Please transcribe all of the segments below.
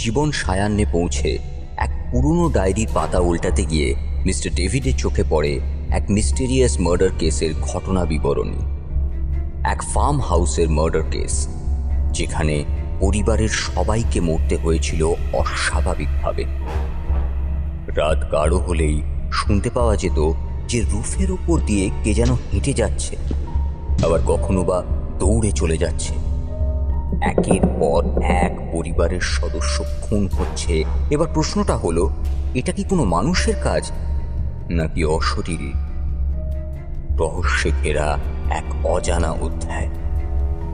জীবন সায়ান্নে পৌঁছে এক পুরনো ডায়েরির পাতা উল্টাতে গিয়ে মিস্টার ডেভিডের চোখে পড়ে এক মিস্টেরিয়াস মার্ডার কেসের ঘটনা বিবরণী। এক ফার্ম হাউসের মার্ডার কেস, যেখানে পরিবারের সবাইকে মরতে হয়েছিল অস্বাভাবিকভাবে। রাত গাঢ় হলেই শুনতে পাওয়া যেত যে রুফের ওপর দিয়ে কে যেন হেঁটে যাচ্ছে, আবার কখনো বা দৌড়ে চলে যাচ্ছে। একের পর এক পরিবারের সদস্য খুন হচ্ছে। এবার প্রশ্নটা হলো, এটা কি কোনো মানুষের কাজ নাকি অশরীরী? রহস্যে ঘেরা এক অজানা অধ্যায়।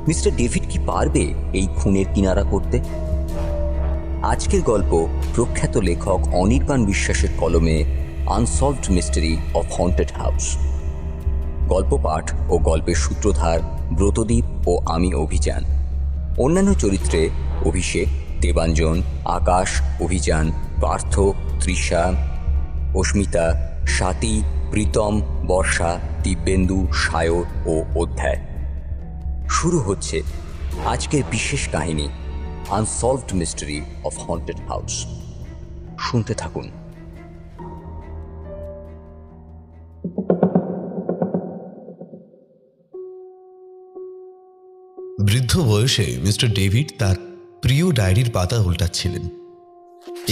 মিস্টার ডেভিড কি পারবে এই খুনের কিনারা করতে? আজকের গল্প প্রখ্যাত লেখক অনির্বাণ বিশ্বাসের কলমে unsolved mystery of haunted house. গল্প পাঠ ও গল্পের সূত্রধার ব্রতদীপ ও আমি অভিযান। অন্যান্য চরিত্রে অভিষেক, দেবাঞ্জন, আকাশ, অভিযান, পার্থ, তৃষা, অস্মিতা, স্বাতী, প্রীতম, বর্ষা, দিব্যেন্দু, সায়র ও অধ্যায়। শুরু হচ্ছে আজকের বিশেষ কাহিনী, unsolved mystery of haunted house. শুনতে থাকুন। বৃদ্ধ বয়সে মিস্টার ডেভিড তার প্রিয় ডায়েরির পাতা উল্টাচ্ছিলেন।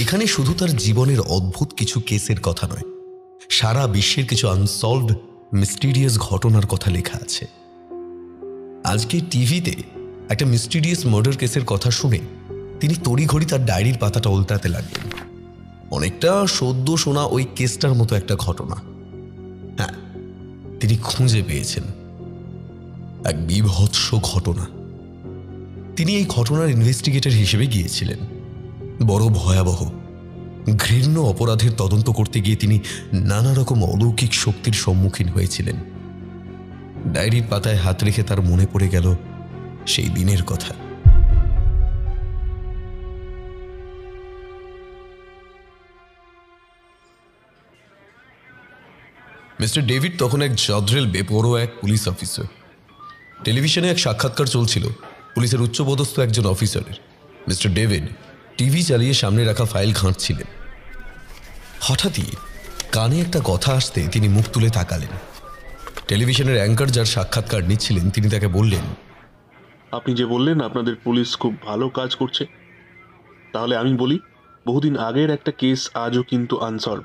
এখানে শুধু তার জীবনের অদ্ভুত কিছু কেসের কথা নয়, সারা বিশ্বের কিছু আনসলভড মিস্টিরিয়াস ঘটনার কথা লেখা আছে। আজকে টিভিতে একটা মিস্টিরিয়াস মার্ডার কেসের কথা শুনে তিনি তড়িঘড়ি তার ডায়েরির পাতাটা উল্টাতে লাগলেন। অনেকটা সদ্য শোনা ওই কেসটার মতো একটা ঘটনা। হ্যাঁ, তিনি খুঁজে পেয়েছেন এক বীভৎস ঘটনা। তিনি এই ঘটনার ইনভেস্টিগেটর হিসেবে গিয়েছিলেন। বড় ভয়াবহ ঘৃণ্য অপরাধের তদন্ত করতে গিয়ে তিনি নানা রকম অলৌকিক শক্তির সম্মুখীন হয়েছিলেন। ডায়েরির পাতায় হাত রেখে তার মনে পড়ে গেল সেই দিনের কথা। মিস্টার ডেভিড তখন এক জদ্রেল বেপরোয়া এক পুলিশ অফিসার। টেলিভিশনে এক সাক্ষাৎকার চলছিল পুলিশের উচ্চপদস্থ একজন অফিসারের। মিস্টার ডেভিড টিভি চালিয়ে সামনে রাখা ফাইল ঘাঁটছিলেন। হঠাৎই কানে একটা কথা আসতে তিনি মুখ তুলে তাকালেন। টেলিভিশনের অ্যাঙ্কার যার সাক্ষাৎকার নিচ্ছিলেন তিনি তাকে বললেন, আপনি যে বললেন আপনাদের পুলিশ খুব ভালো কাজ করছে, তাহলে আমি বলি, বহুদিন আগের একটা কেস আজও কিন্তু আনসলভ।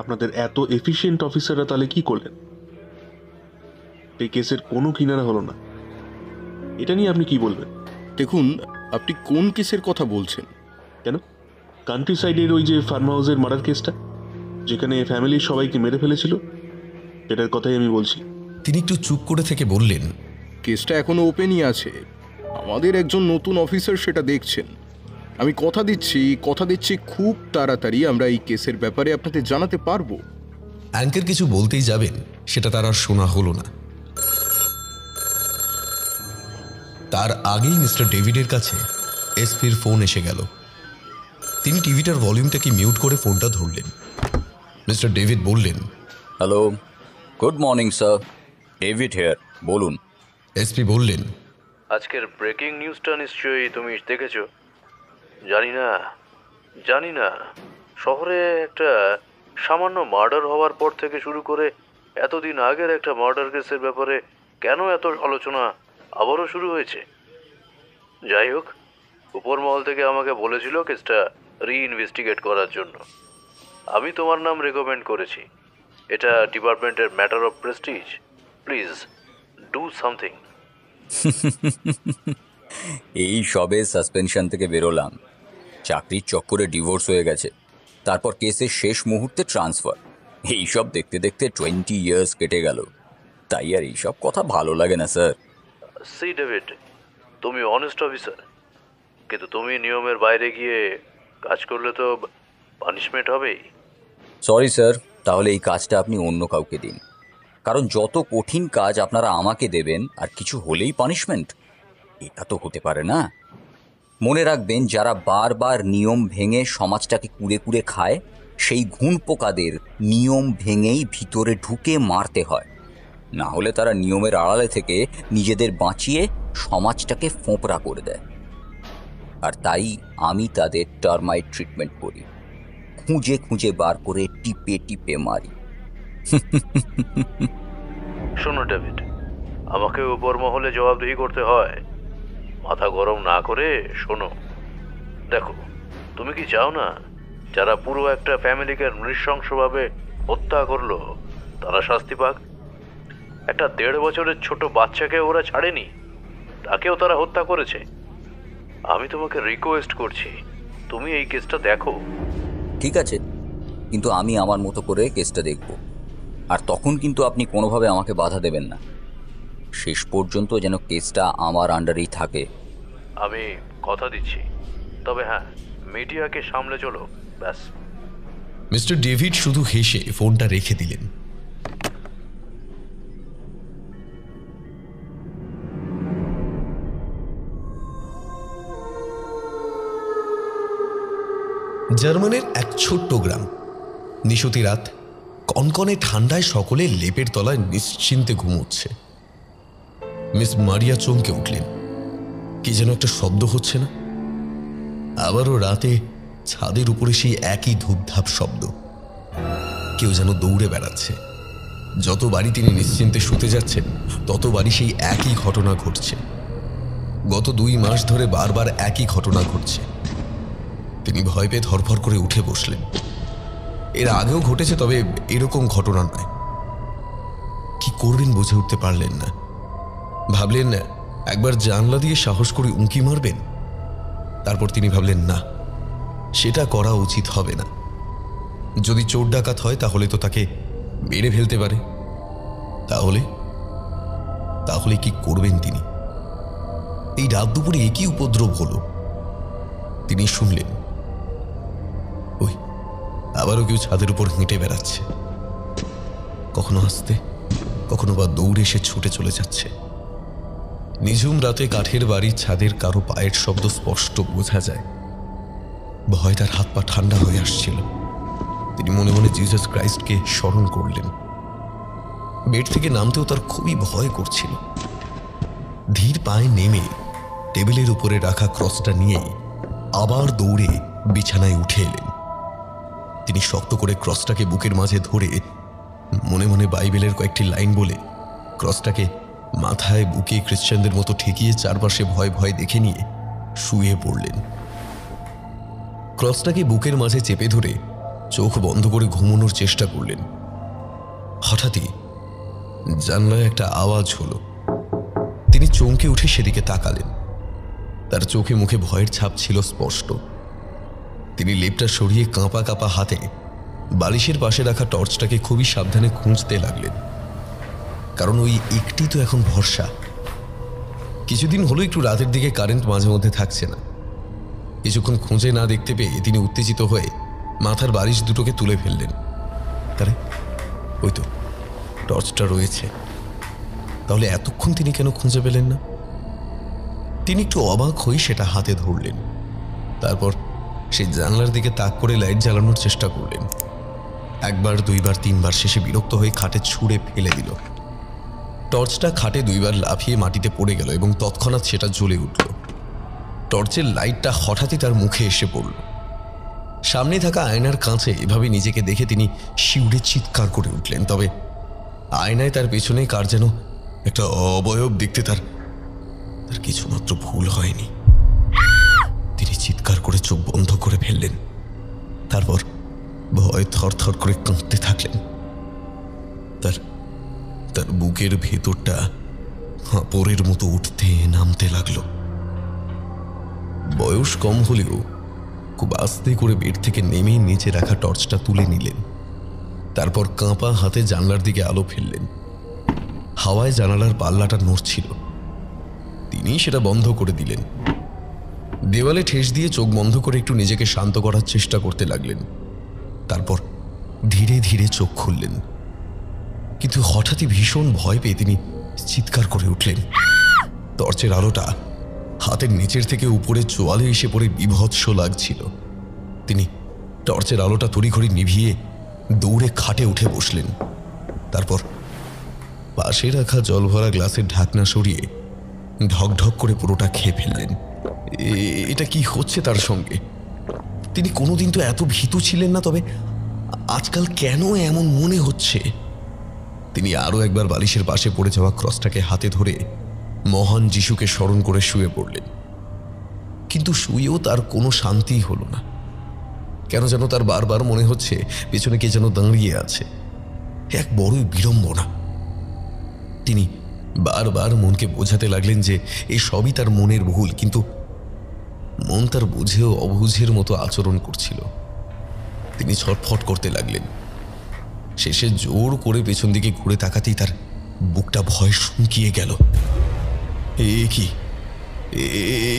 আপনাদের এত এফিশিয়েন্ট অফিসাররা তাহলে কি করলেন? এই কেসের কোনো কিনারা হলো না। এটা নিয়ে আপনি কি বলবেন? দেখুন, আপনি কোন কেসের কথা বলছেন? কেন, কান্ট্রি সাইডের ওই যে ফার্ম হাউসের মার্ডার কেসটা, যেখানে ফ্যামিলির সবাইকে মেরে ফেলেছিল, এটার কথাই আমি বলছি। তিনি একটু চুপ করে থেকে বললেন, কেসটা এখনো ওপেনই আছে। আমাদের একজন নতুন অফিসার সেটা দেখছেন। আমি কথা দিচ্ছি খুব তাড়াতাড়ি আমরা এই কেসের ব্যাপারে আপনাদের জানাতে পারবো। অ্যাঙ্কার কিছু বলতেই যাবেন, সেটা তার আর শোনা হলো না। তার আগেই মিস্টার ডেভিডের কাছে এসপির ফোন এসে গেল। তিনি টিভিটার ভলিউমটাকে মিউট করে ফোনটা ধরলেন। মিস্টার ডেভিড বললেন, hello, good morning sir, David Hare, বলুন। এসপি বললেন, আজকের ব্রেকিং নিউজটা নিশ্চয়ই তুমি দেখেছো। জানি না শহরে একটা সামান্য মার্ডার হওয়ার পর থেকে শুরু করে এতদিন আগের একটা মার্ডার কেসের ব্যাপারে কেন এত আলোচনা আবারও শুরু হয়েছে। যাই হোক, উপর মহল থেকে আমাকে বলেছিল কেসটা রিইনভেস্টিগেট করার জন্য। আমি তোমার নাম রেকমেন্ড করেছি। এটা ডিপার্টমেন্টের matter of Prestige. Please do something. এই সবে সাসপেনশন থেকে বেরোলাম। চাকরির চক্করে ডিভোর্স হয়ে গেছে, তারপর কেসের শেষ মুহূর্তে ট্রান্সফার। এইসব দেখতে দেখতে 20 ইয়ার্স কেটে গেল। তাই আর এইসব কথা ভালো লাগে না স্যার। সি ডেভিড, তুমি অনেস্ট অফিসার, কিন্তু তুমি নিয়মের বাইরে গিয়ে কাজ করলে তো পানিশমেন্ট হবেই। সরি স্যার, তাহলে এই কাজটা আপনি অন্য কাউকে দিন। কারণ যত কঠিন কাজ আপনারা আমাকে দেবেন আর কিছু হলেই পানিশমেন্ট, এটা তো হতে পারে না। মনে রাখবেন, যারা বারবার নিয়ম ভেঙে সমাজটাকে কুড়ে কুড়ে খায়, সেই ঘুণ পোকাদের নিয়ম ভেঙেই ভিতরে ঢুকে মারতে হয়। না হলে তারা নিয়মের আড়ালে থেকে নিজেদের বাঁচিয়ে সমাজটাকে ফোঁপড়া করে দেয়। আর তাই আমি তাদের টার্মাইট ট্রিটমেন্ট করি, খুঁজে খুঁজে বার করে টিপে টিপে মারি। শোনো ডেভিড, আমাকে উপর মহলে জবাবদিহি করতে হয়, মাথা গরম না করে শোনো। দেখো, তুমি কি চাও না যারা পুরো একটা ফ্যামিলিকে নৃশংসভাবে হত্যা করলো তারা শাস্তি পাক? একটা 1.5 বছরের ছোট বাচ্চাকে ওরা ছাড়েনি, তাকেও তারা হত্যা করেছে। আমি তোমাকে রিকোয়েস্ট করছি, তুমি এই কেসটা দেখো। ঠিক আছে, কিন্তু আমি আমার মতো করে কেসটা দেখব, আর তখন কিন্তু আপনি কোনোভাবে আমাকে বাধা দেবেন না। শেষ পর্যন্ত যেন কেসটা আমার আন্ডারেই থাকে। আমি কথা দিচ্ছি, তবে হ্যাঁ, মিডিয়াকে সামলে চলো, ব্যাস। মিস্টার ডেভিড শুধু হেসে ফোনটা রেখে দিলেন। জার্মানের এক ছোট্ট গ্রাম, নিশতি রাত, কনকনে ঠান্ডায় সকলে লেপের তলায় নিশ্চিন্তে ঘুমোচ্ছে। মিস মারিয়া চমকে উঠলেন, কি যেন একটা শব্দ হচ্ছে না? আবারও রাতে ছাদের উপরে সেই একই ধূপধাপ শব্দ। কেউ যেন দৌড়ে বেড়াচ্ছে। যত বাড়ি তিনি নিশ্চিন্তে শুতে যাচ্ছেন তত বাড়ি সেই একই ঘটনা ঘটছে। গত 2 মাস ধরে বারবার একই ঘটনা ঘটছে। তিনি ভয় পেয়ে ধরফর করে উঠে বসলেন। এর আগেও ঘটেছে, তবে এরকম ঘটনা নয়। কি করবেন বুঝে উঠতে পারলেন না। ভাবলেন একবার জানলা দিয়ে সাহস করে উঁকি মারবেন। তারপর তিনি ভাবলেন না, সেটা করা উচিত হবে না। যদি চোর ডাকাত হয় তাহলে তো তাকে মেরে ফেলতে পারে। তাহলে কি করবেন তিনি? এই রাত দুপুরে একই উপদ্রব হলো। তিনি শুনলেন ওই আবারও কেউ ছাদের উপর হেঁটে বেড়াচ্ছে। কখনো আসতে, কখনো বা দৌড়ে এসে ছুটে চলে যাচ্ছে। নিঝুম রাতে কাঠের বাড়ির ছাদের কারো পায়ের শব্দ স্পষ্ট বোঝা যায়। ভয় তার হাত পা ঠান্ডা হয়ে আসছিল। তিনি মনে মনে জিসাস ক্রাইস্টকে স্মরণ করলেন। বেড থেকে নামতেও তার খুবই ভয় করছিল। ধীর পায়ে নেমে টেবিলের উপরে রাখা ক্রসটা নিয়ে আবার দৌড়ে বিছানায় উঠে এলেন। তিনি শক্ত করে ক্রসটাকে বুকের মাঝে ধরে মনে মনে বাইবেলের কয়েকটি লাইন বলে ক্রসটাকে মাথায় বুকে খ্রিস্টানদের মতো ঠেকিয়ে চারপাশে ভয় ভয় দেখে নিয়ে শুয়ে পড়লেন। ক্রসটাকে বুকের মাঝে চেপে ধরে চোখ বন্ধ করে ঘুমানোর চেষ্টা করলেন। হঠাৎই জানলায় একটা আওয়াজ হলো। তিনি চমকে উঠে সেদিকে তাকালেন। তার চোখে মুখে ভয়ের ছাপ ছিল স্পষ্ট। তিনি লেপটা সরিয়ে কাঁপা কাঁপা হাতে বালিশের পাশে রাখা টর্চটাকে খুবই সাবধানে খুঁজতে লাগলেন, কারণ ওই একটি তো এখন ভরসা। কিছুদিন হলো একটু রাতের দিকে কারেন্ট মাঝে মধ্যে থাকছে না। কিছুক্ষণ খুঁজে না দেখতে পেয়ে তিনি উত্তেজিত হয়ে মাথার বালিশ দুটোকে তুলে ফেললেন। তারে ওই তো টর্চটা রয়েছে। তাহলে এতক্ষণ তিনি কেন খুঁজে পেলেন না? তিনি একটু অবাক হয়ে সেটা হাতে ধরলেন। তারপর সেই জানলার দিকে তাক করে লাইট জ্বালানোর চেষ্টা করলেন। 1 বার 2 বার 3 বার, শেষে বিরক্ত হয়ে খাটে ছুঁড়ে ফেলে দিল। টর্চটা খাটে 2 বার লাফিয়ে মাটিতে পড়ে গেল এবং তৎক্ষণাৎ সেটা জ্বলে উঠল। টর্চের লাইটটা হঠাৎই তার মুখে এসে পড়ল। সামনে থাকা আয়নার কাছে এভাবে নিজেকে দেখে তিনি শিউরে চিৎকার করে উঠলেন। তবে আয়নায় তার পেছনে কার যেন একটা অবয়ব দেখতে তার কিছুমাত্র ভুল হয়নি। তিনি চিৎকার করে চোখ বন্ধ করে ফেললেন। তারপর ভয় থরথর করে কাঁপতে থাকলেন। তার বুকের ভেতরটা হাঁপড়ের মতো উঠতে নামতে লাগলো। বয়স কম হলেও খুব আস্তে করে বেড থেকে নেমে নিচে রাখা টর্চটা তুলে নিলেন। তারপর কাঁপা হাতে জানলার দিকে আলো ফেললেন। হাওয়ায় জানালার পাল্লাটা নড়ছিল। তিনি সেটা বন্ধ করে দিলেন। দেওয়ালে ঠেস দিয়ে চোখ বন্ধ করে একটু নিজেকে শান্ত করার চেষ্টা করতে লাগলেন। তারপর ধীরে ধীরে চোখ খুললেন। কিন্তু হঠাৎই ভীষণ ভয় পেয়ে তিনি চিৎকার করে উঠলেন। টর্চের আলোটা হাতের নিচের থেকে উপরে চোয়ালে এসে পড়ে বিভৎস লাগছিল। তিনি টর্চের আলোটা তড়িঘড়ি নিভিয়ে দৌড়ে খাটে উঠে বসলেন। তারপর পাশে রাখা জল ভরা গ্লাসের ঢাকনা সরিয়ে ঢক ঢক করে পুরোটা খেয়ে ফেললেন। এটা কি হচ্ছে তার সঙ্গে? তিনি কোনোদিন তো এত ভীতু ছিলেন না, তবে আজকাল কেন এমন মনে হচ্ছে? তিনি আরও একবার বালিশের পাশে পড়ে যাওয়া ক্রসটাকে হাতে ধরে মহান যিশুকে স্মরণ করে শুয়ে পড়লেন। কিন্তু শুয়েও তার কোনো শান্তি হলো না। কেন যেন তার বারবার মনে হচ্ছে পেছনে কে যেন দাঁড়িয়ে আছে। এক বড়ই বিড়ম্বনা। তিনি বারবার মনকে বোঝাতে লাগলেন যে এই সবই তার মনের ভুল, কিন্তু মন তার বুঝেও অবুঝের মতো আচরণ করছিল। তিনি ছটফট করতে লাগলেন। শেষে জোর করে পেছন দিকে ঘুরে তাকাতেই তার বুকটা ভয় শুকিয়ে গেল।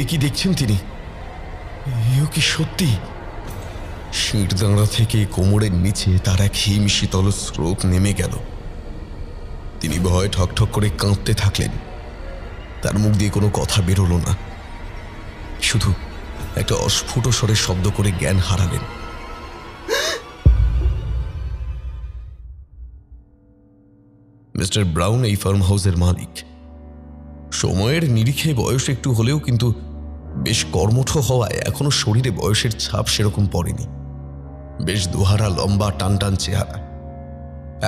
কি দেখছেন তিনি? এও কি সত্যি? শিরদাঁড়া থেকে কোমরের নিচে তার এক হিম শীতল স্রোত নেমে গেল। তিনি ভয় ঠকঠক করে কাঁপতে থাকলেন। তার মুখ দিয়ে কোনো কথা বেরোলো না, শুধু একটা অস্ফুট স্বরে শব্দ করে জ্ঞান হারালেন। মিস্টার ব্রাউন এই ফার্ম হাউসের মালিক। সময়ের নিরিখে বয়স একটু হলেও কিন্তু বেশ কর্মঠ হওয়ায় এখনো শরীরে বয়সের ছাপ সেরকম পড়েনি। বেশ দোহারা, লম্বা, টান টান চেহারা।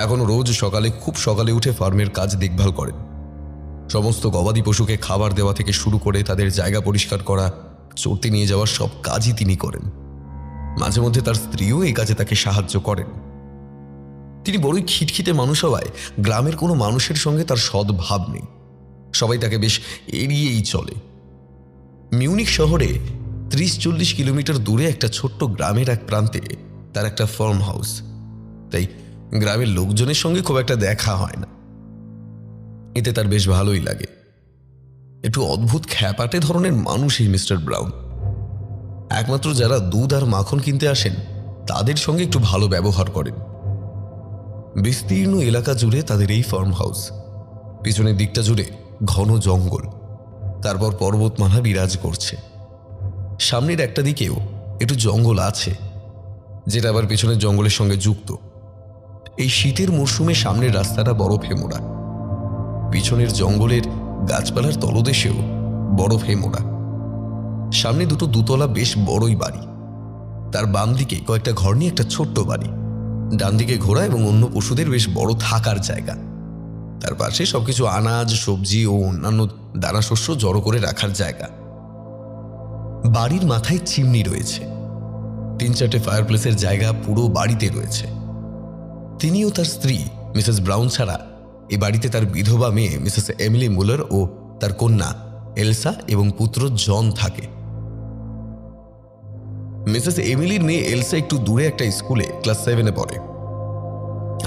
এখনো রোজ সকালে, খুব সকালে উঠে ফার্মের কাজ দেখভাল করেন। সমস্ত গবাদি পশুকে খাবার দেওয়া থেকে শুরু করে তাদের জায়গা পরিষ্কার করা, চড়তে নিয়ে যাওয়ার সব কাজই তিনি করেন। মাঝে মধ্যে তার স্ত্রীও এই কাজে তাকে সাহায্য করেন। তিনি বড়ই খিটখিটে মানুষ হওয়ায় গ্রামের কোনো মানুষের সঙ্গে তার সদ্ভাব নেই। সবাই তাকে বেশ এড়িয়েই চলে। মিউনিক শহরে 30-40 কিলোমিটার দূরে একটা ছোট্ট গ্রামের এক প্রান্তে তার একটা ফার্ম হাউস। তাই গ্রামের লোকজনের সঙ্গে খুব একটা দেখা হয় না। এতে তার বেশ ভালোই লাগে। একটু অদ্ভুত খ্যাপাটে ধরনের মানুষ এই মিস্টার ব্রাউন। একমাত্র যারা দুধ আর মাখন কিনতে আসেন তাদের সঙ্গে একটু ভালো ব্যবহার করেন। বিস্তীর্ণ এলাকা জুড়ে তাদের এই ফার্ম হাউস। পিছনের দিকটা জুড়ে ঘন জঙ্গল, তারপর পর্বতমালা বিরাজ করছে। সামনের একটা দিকেও একটু জঙ্গল আছে, যেটা আবার পিছনের জঙ্গলের সঙ্গে যুক্ত। এই শীতের মরশুমে সামনের রাস্তাটা বরফে মোড়া। পিছনের জঙ্গলের গাছপালার তলদেশেও বরফে মোড়া। সামনে দুটো দুতলা বেশ বড়ই বাড়ি। তার বাম দিকে কয়েকটা ঘর নিয়ে একটা ছোট্ট বাড়ি। ডান দিকে ঘোড়া এবং অন্য পশুদের বেশ বড় থাকার জায়গা। তার পাশে সবকিছু আনাজ, সবজি ও অন্যান্য দানাশস্য জড়ো করে রাখার জায়গা। বাড়ির মাথায় চিমনি রয়েছে। 3-4টে ফায়ারপ্লেসের জায়গা পুরো বাড়িতে রয়েছে। তিনি ও তার স্ত্রী মিসেস ব্রাউন ছাড়া এ বাড়িতে তার বিধবা মেয়ে মিসেস এমিলি মুলার ও তার কন্যা এলসা এবং পুত্র জন থাকে। মিসেস এমিলির মেয়ে এলসা একটু দূরে একটা স্কুলে ক্লাস 7-এ পড়ে,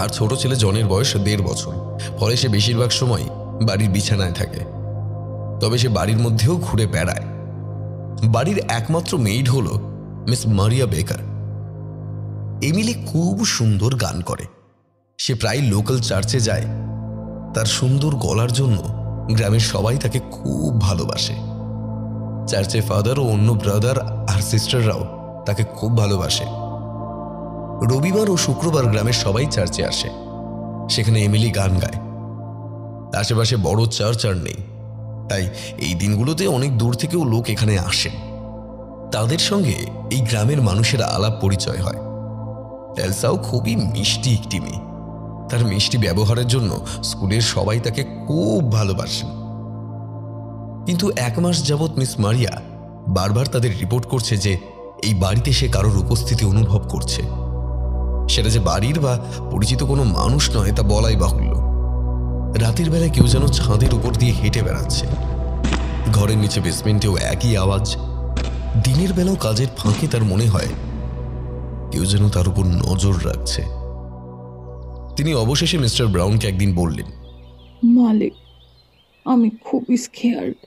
আর ছোট ছেলে জনের বয়স 1.5 বছর। ফলে সে বেশিরভাগ সময় বাড়ির বিছানায় থাকে, তবে সে বাড়ির মধ্যেও ঘুরে বেড়ায়। বাড়ির একমাত্র মেইড হল মিস মারিয়া বেকার। এমিলি খুব সুন্দর গান করে। সে প্রায় লোকাল চার্চে যায়। তার সুন্দর গলার জন্য গ্রামের সবাই তাকে খুব ভালোবাসে। চার্চে ফাদার ও অন্য ব্রাদার আর সিস্টাররাও তাকে খুব ভালোবাসে। রবিবার ও শুক্রবার গ্রামের সবাই চার্চে আসে। সেখানে এমিলি গান গায়। আশেপাশে বড় চার্চ আর নেই, তাই এই দিনগুলোতে অনেক দূর থেকেও লোক এখানে আসেন। তাদের সঙ্গে এই গ্রামের মানুষের আলাপ পরিচয় হয়। এলসাও খুবই মিষ্টি একটি মেয়ে। তার মিষ্টি ব্যবহারের জন্য স্কুলের সবাই তাকে খুব ভালোবাসেন। কিন্তু 1 মাস যাবৎ মিস মারিয়া বারবার তাদের রিপোর্ট করছে যে এই বাড়িতে সে কারোর উপস্থিতি অনুভব করছে। সেটা যে বাড়ির বা পরিচিত কোনো মানুষ নয় তা বলাই বাহুল্য। রাতের বেলায় কেউ যেন ছাদের উপর দিয়ে হেঁটে বেড়াচ্ছে। ঘরের নিচে বেসমেন্টেও একই আওয়াজ। দিনের বেলাও কাজের ফাঁকে তার মনে হয় কেউ যেন তার উপর নজর রাখছে। তিনি অবশেষে মিস্টার ব্রাউনকে একদিন বললেন, মালিক, আমি খুব স্কেয়ার্ড।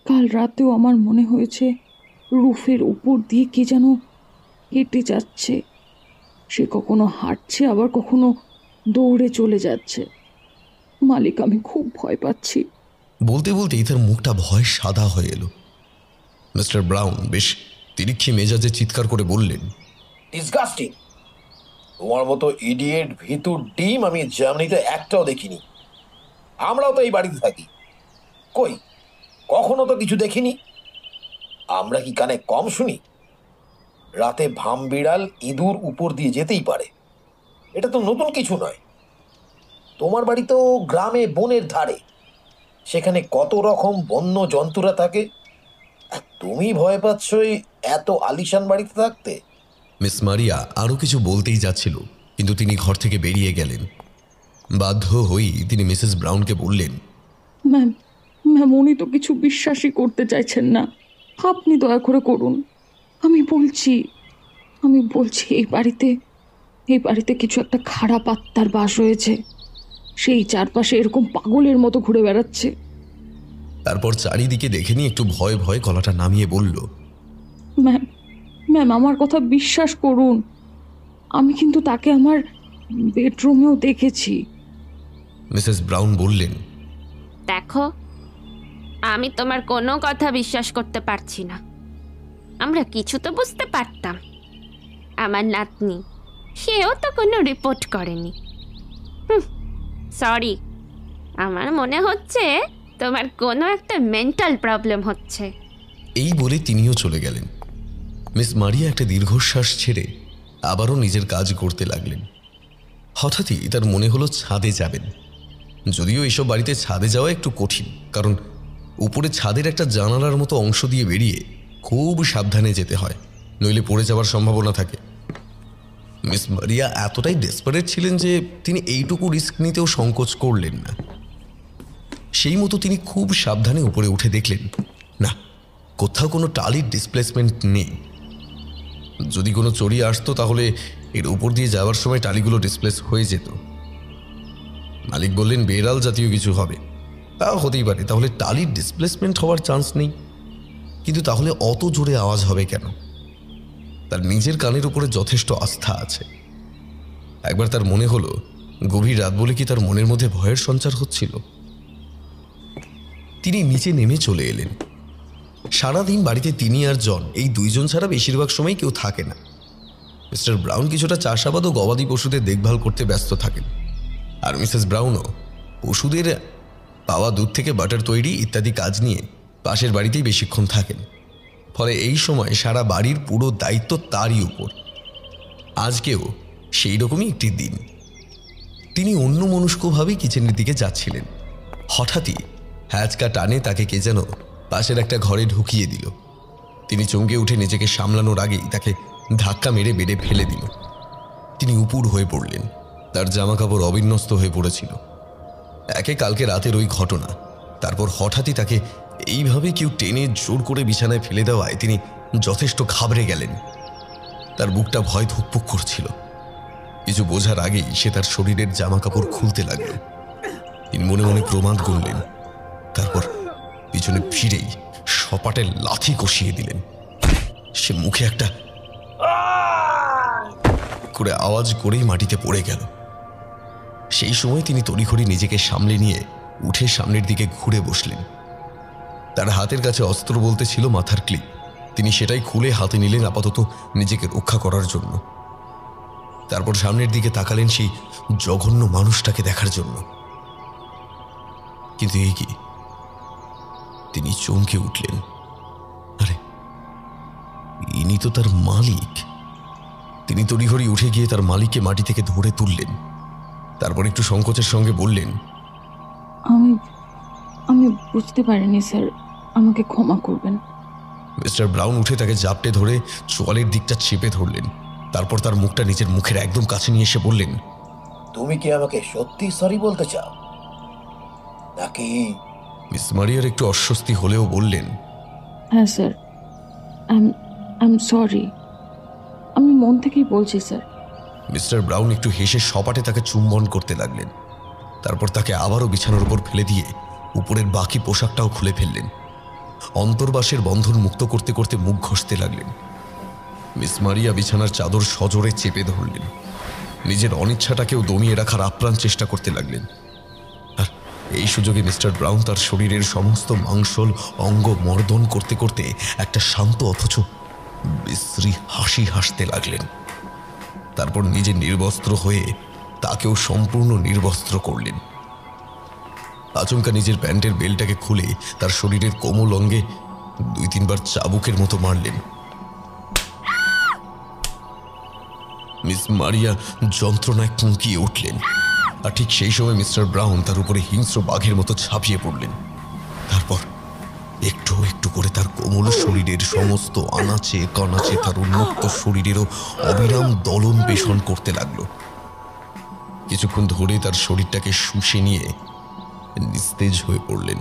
কাল রাতেও আমার মনে হয়েছে রুফের উপর দিয়ে কে যেন হেঁটে যাচ্ছে। সে কখনো হাঁটছে, আবার কখনো দৌড়ে চলে যাচ্ছে। মালিক, আমি খুব ভয় পাচ্ছি। বলতে বলতেই তার মুখটা ভয় সাদা হয়ে এলো। মিস্টার ব্রাউন বেশ তিরিক্ষি মেজাজে চিৎকার করে বললেন, ডিসগাস্টিং! তোমার মতো ইডিয়েট ভিতুর ডিম আমি জার্মানিতে একটাও দেখিনি। আমরাও তো এই বাড়িতে থাকি। কই কখনো তো কিছু দেখিনি। আমরা কি কানে কম শুনি? রাতে ভাম বিড়াল ইঁদুর উপর দিয়ে যেতেই পারে, এটা তো নতুন কিছু নয়। তোমার বাড়ি তো গ্রামে বনের ধারে, সেখানে কত রকম বন্য জন্তুরা থাকে, আর তুমি ভয় পাচ্ছ এই এত আলিশান বাড়িতে থাকতে? মিস মারিয়া আরও কিছু বলতেই যাচ্ছিল, কিন্তু তিনি ঘর থেকে বেরিয়ে গেলেন। বাধ্য হয়েই তিনি মিসেস ব্রাউনকে বললেন, ম্যাম ম্যাম উনি তো কিছু বিশ্বাসই করতে চাইছেন না, আপনি দয়া করে করুন। আমি বলছি এই বাড়িতে কিছু একটা খারাপ আত্মার বাস হয়েছে, সেই চারপাশে এরকম পাগলের মতো ঘুরে বেড়াচ্ছে। তারপর চারিদিকে দেখে নিয়ে একটু ভয়ে ভয়ে গলাটা নামিয়ে বলল, ম্যাম আমার কথা বিশ্বাস করুন, আমি কিন্তু তাকে আমার বেডরুমেও দেখেছি। মিসেস ব্রাউন বললেন, দেখো, আমি তোমার কোনো কথা বিশ্বাস করতে পারছি না। আমরা কিছু তো বুঝতে পারতাম। আমার নাতনি, সেও তো কোনো রিপোর্ট করেনি। সরি, আমার মনে হচ্ছে তোমার কোনো একটা মেন্টাল প্রবলেম হচ্ছে। এই বলে তিনিও চলে গেলেন। মিস মারিয়া একটা দীর্ঘশ্বাস ছেড়ে আবারও নিজের কাজ করতে লাগলেন। হঠাৎই তার মনে হলো ছাদে যাবেন, যদিও এসব বাড়িতে ছাদে যাওয়া একটু কঠিন, কারণ উপরে ছাদের একটা জানালার মতো অংশ দিয়ে বেরিয়ে খুব সাবধানে যেতে হয়, নইলে পড়ে যাওয়ার সম্ভাবনা থাকে। মিস মারিয়া এতটাই ডেসপারেট ছিলেন যে তিনি এইটুকু রিস্ক নিতেও সংকোচ করলেন না। সেই মতো তিনি খুব সাবধানে উপরে উঠে দেখলেন, না, কোথাও কোনো টালির ডিসপ্লেসমেন্ট নেই। যদি কোনো চড়িয়ে আসতো তাহলে এর উপর দিয়ে যাওয়ার সময় টালিগুলো ডিসপ্লেস হয়ে যেত। মালিক বললেন বেড়াল জাতীয় কিছু হবে, তা হতেই পারে, তাহলে টালির ডিসপ্লেসমেন্ট হওয়ার চান্স নেই। কিন্তু তাহলে অত জোরে আওয়াজ হবে কেন? তার নিজের কানের উপরে যথেষ্ট আস্থা আছে। একবার তার মনে হলো, গভীর রাত বলে কি তার মনের মধ্যে ভয়ের সঞ্চার হচ্ছিল? তিনি নিচে নেমে চলে এলেন। সারাদিন বাড়িতে তিনি আর জন, এই দুইজন ছাড়া বেশিরভাগ সময় কেউ থাকে না। মিস্টার ব্রাউন কিছুটা চাষাবাদ ও গবাদি পশুদের দেখভাল করতে ব্যস্ত থাকেন, আর মিসেস ব্রাউনও পশুদের পাওয়া দুধ থেকে বাটার তৈরি ইত্যাদি কাজ নিয়ে পাশের বাড়িতেই বেশিক্ষণ থাকেন। ফলে এই সময় সারা বাড়ির পুরো দায়িত্ব তারই উপর। আজকেও সেই রকমই একটি দিন। তিনি অন্যমনস্কভাবেই কিচেনের দিকে যাচ্ছিলেন। হঠাৎই হ্যাচকা টানে তাকে কে যেন পাশের একটা ঘরে ঢুকিয়ে দিল। তিনি চমকে উঠে নিজেকে সামলানোর আগেই তাকে ধাক্কা মেরে বেড়ে ফেলে দিল। তিনি উপুড় হয়ে পড়লেন, তার জামাকাপড় অবিন্যস্ত হয়ে পড়েছিল। একে কালকে রাতের ওই ঘটনা, তারপর হঠাৎই তাকে এইভাবে কেউ টেনে জোর করে বিছানায় ফেলে দেওয়ায় তিনি যথেষ্ট ঘাবড়ে গেলেন। তার বুকটা ভয় ধুকপুক করছিল। কিছু বোঝার আগেই সে তার শরীরের জামাকাপড় খুলতে লাগল। তিনি মনে মনে প্রমাদ গুনলেন, তারপর পিছনে ফিরেই সপাটে লাথি কষিয়ে দিলেন। সে মুখে একটা করে আওয়াজ করেই মাটিতে পড়ে গেল। সেই সময় তিনি তড়িঘড়ি নিজেকে সামলে নিয়ে উঠে সামনের দিকে ঘুরে বসলেন। তার হাতের কাছে অস্ত্র বলতে ছিল মাথার ক্লিপ। তিনি সেটাই খুলে হাতে নিলেন আপাতত নিজেকে রক্ষা করার জন্য। তারপর সামনের দিকে তাকালেন সেই জঘন্য মানুষটাকে দেখার জন্য। কিন্তু এই কি, তিনি চমকে উঠলেন। আরে, ইনি তো তার মালিক। তিনি তড়িঘড়ি উঠে গিয়ে তার মালিককে মাটি থেকে ধরে তুললেন। তারপর একটু সংকোচের সঙ্গে বললেন, আমি বুঝতে পারিনি স্যার, আমাকে ক্ষমা করবেন। মিস্টার ব্রাউন উঠে তাকে জাপটে ধরে চোয়ালের দিকটা চেপে ধরলেন। তারপর তার মুখটা নিজের মুখের একদম কাছে নিয়ে এসে বললেন, তুমি কি আমাকে সত্যি সরি বলতে চাও নাকি? মিস মারিয়ার একটু অস্বস্তি হলেও বললেন, হ্যাঁ স্যার, আই এম সরি, আমি মন থেকেই বলছি স্যার। মিস্টার ব্রাউন একটু হেসে সপাটে তাকে চুম্বন করতে লাগলেন। তারপর তাকে আবারও বিছানার উপর ফেলে দিয়ে উপরের বাকি পোশাকটাও খুলে ফেললেন। অন্তর্বাসের বন্ধন মুক্ত করতে করতে মুখ ঘষতে লাগলেন। মিস মারিয়া বিছানার চাদর সজোরে চেপে ধরলেন। নিজের অনিচ্ছাটাকেও দমিয়ে রাখার আপ্রাণ চেষ্টা করতে লাগলেন। আর এই সুযোগে মিস্টার ব্রাউন তার শরীরের সমস্ত মাংসল অঙ্গ মর্দন করতে করতে একটা শান্ত অথচ বিশ্রী হাসি হাসতে লাগলেন। তারপর নিজে নির্বস্ত্র হয়ে তাকেও সম্পূর্ণ নির্বস্ত্র করলেন। আচমকা নিজের প্যান্টের বেল্টটাকে খুলে তার শরীরের কোমল অঙ্গে 2-3 বার চাবুকের মতো মারলেন। মিস মারিয়া যন্ত্রণায় কুঁকিয়ে উঠলেন, আর ঠিক সেই সময় মিস্টার ব্রাউন তার উপরে হিংস্র বাঘের মতো ঝাঁপিয়ে পড়লেন। তারপর একটু একটু করে তার কোমল শরীরের সমস্ত আনাচে কানাচে তার উন্মুক্ত শরীরেরও অবিরাম দলন পেষণ করতে লাগলো। কিছুক্ষণ ধরে তার শরীরটাকে শুষে নিয়ে নিস্তেজ হয়ে পড়লেন।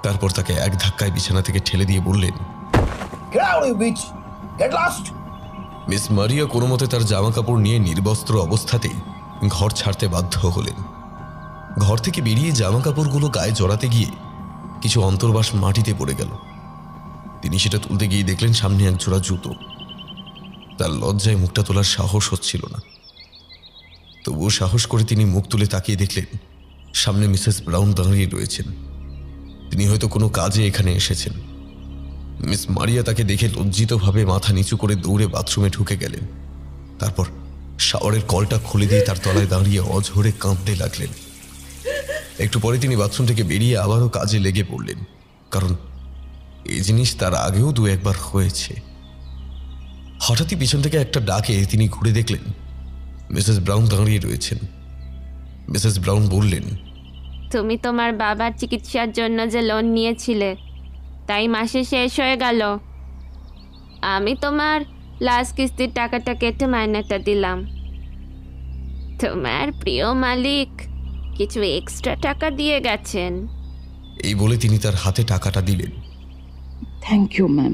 তারপর তাকে এক ধাক্কায় বিছানা থেকে ঠেলে দিয়ে বললেন, Get out, you bitch! Get lost! Miss মারিয়া কোনো মতে তার জামা কাপড় নিয়ে নির্বস্ত্র অবস্থাতেই ঘর ছাড়তে বাধ্য হলেন। ঘর থেকে বেরিয়ে জামা কাপড়গুলো গায়ে জড়াতে গিয়ে কিছু অন্তর্বাস মাটিতে পড়ে গেল। তিনি সেটা তুলতে গিয়ে দেখলেন সামনে এক জোড়া জুতো। তার লজ্জায় মুখটা তোলার সাহস হচ্ছিল না, তবুও সাহস করে তিনি মুখ তুলে তাকিয়ে দেখলেন সামনে মিসেস ব্রাউন দাঁড়িয়ে রয়েছেন। তিনি হয়তো কোনো কাজে এখানে এসেছেন। মিস মারিয়া তাকে দেখে লজ্জিতভাবে মাথা নিচু করে দৌড়ে বাথরুমে ঢুকে গেলেন। তারপর শাওয়ারের কলটা খুলে দিয়ে তার তলায় দাঁড়িয়ে অঝরে কাঁপতে লাগলেন। একটু পরে তিনি বাথরুম থেকে বেরিয়ে আবারও কাজে লেগে পড়লেন, কারণ এই জিনিস তার আগেও 2-1 বার হয়েছে। হঠাৎই পিছন থেকে একটা ডাকে তিনি ঘুরে দেখলেন মিসেস ব্রাউন দাঁড়িয়ে রয়েছেন। মিসেস ব্রাউন বললেন, তুমি তোমার বাবার চিকিৎসার জন্য যে লোন নিয়েছিলে তাই মাসে শেষ হয়ে গেল। আমি তোমার লাস্ট কিস্তির টাকাটা কেটে মাইনেটা দিলাম। তোমার প্রিয় মালিক কিছু এক্সট্রা টাকা দিয়ে গেছেন। এই বলে তিনি তার হাতে টাকাটা দিলেন। Thank you ma'am.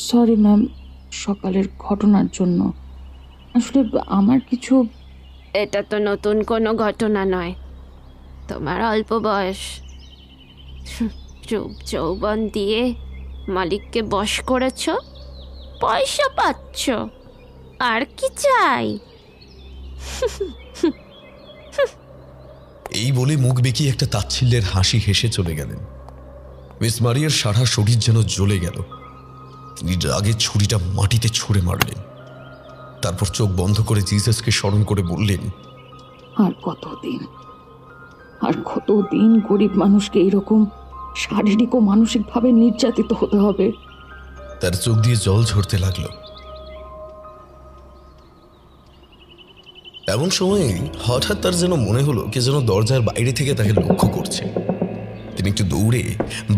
Sorry ma'am সকালের ঘটনার জন্য। আসলে আমার কিছু এটা তো নতুন কোনো ঘটনা নয়। তোমার অল্প বয়স, রূপ যৌবন দিয়ে মালিককে বশ করেছ, পয়সা পাচ্ছ, আর কি চাই? এই বলে মুখ বেঁকিয়ে একটা তাচ্ছিল্যের হাসি হেসে চলে গেলেন। মিস মারিয়ার সারা শরীর যেন জ্বলে গেল। তিনি রাগে ছুরিটা মাটিতে ছুঁড়ে মারলেন। তারপর চোখ বন্ধ করে জিসাসকে স্মরণ করে বললেন, আর কতদিন গরিব মানুষকে এরকম শারীরিক ও মানসিকভাবে নির্যাতিত হতে হবে? তার চোখ দিয়ে জল ঝরতে লাগলো। এমন সময় হঠাৎ তার যেন মনে হলো কে যেন দরজার বাইরে থেকে তাকে লক্ষ্য করছে। তিনি একটু দৌড়ে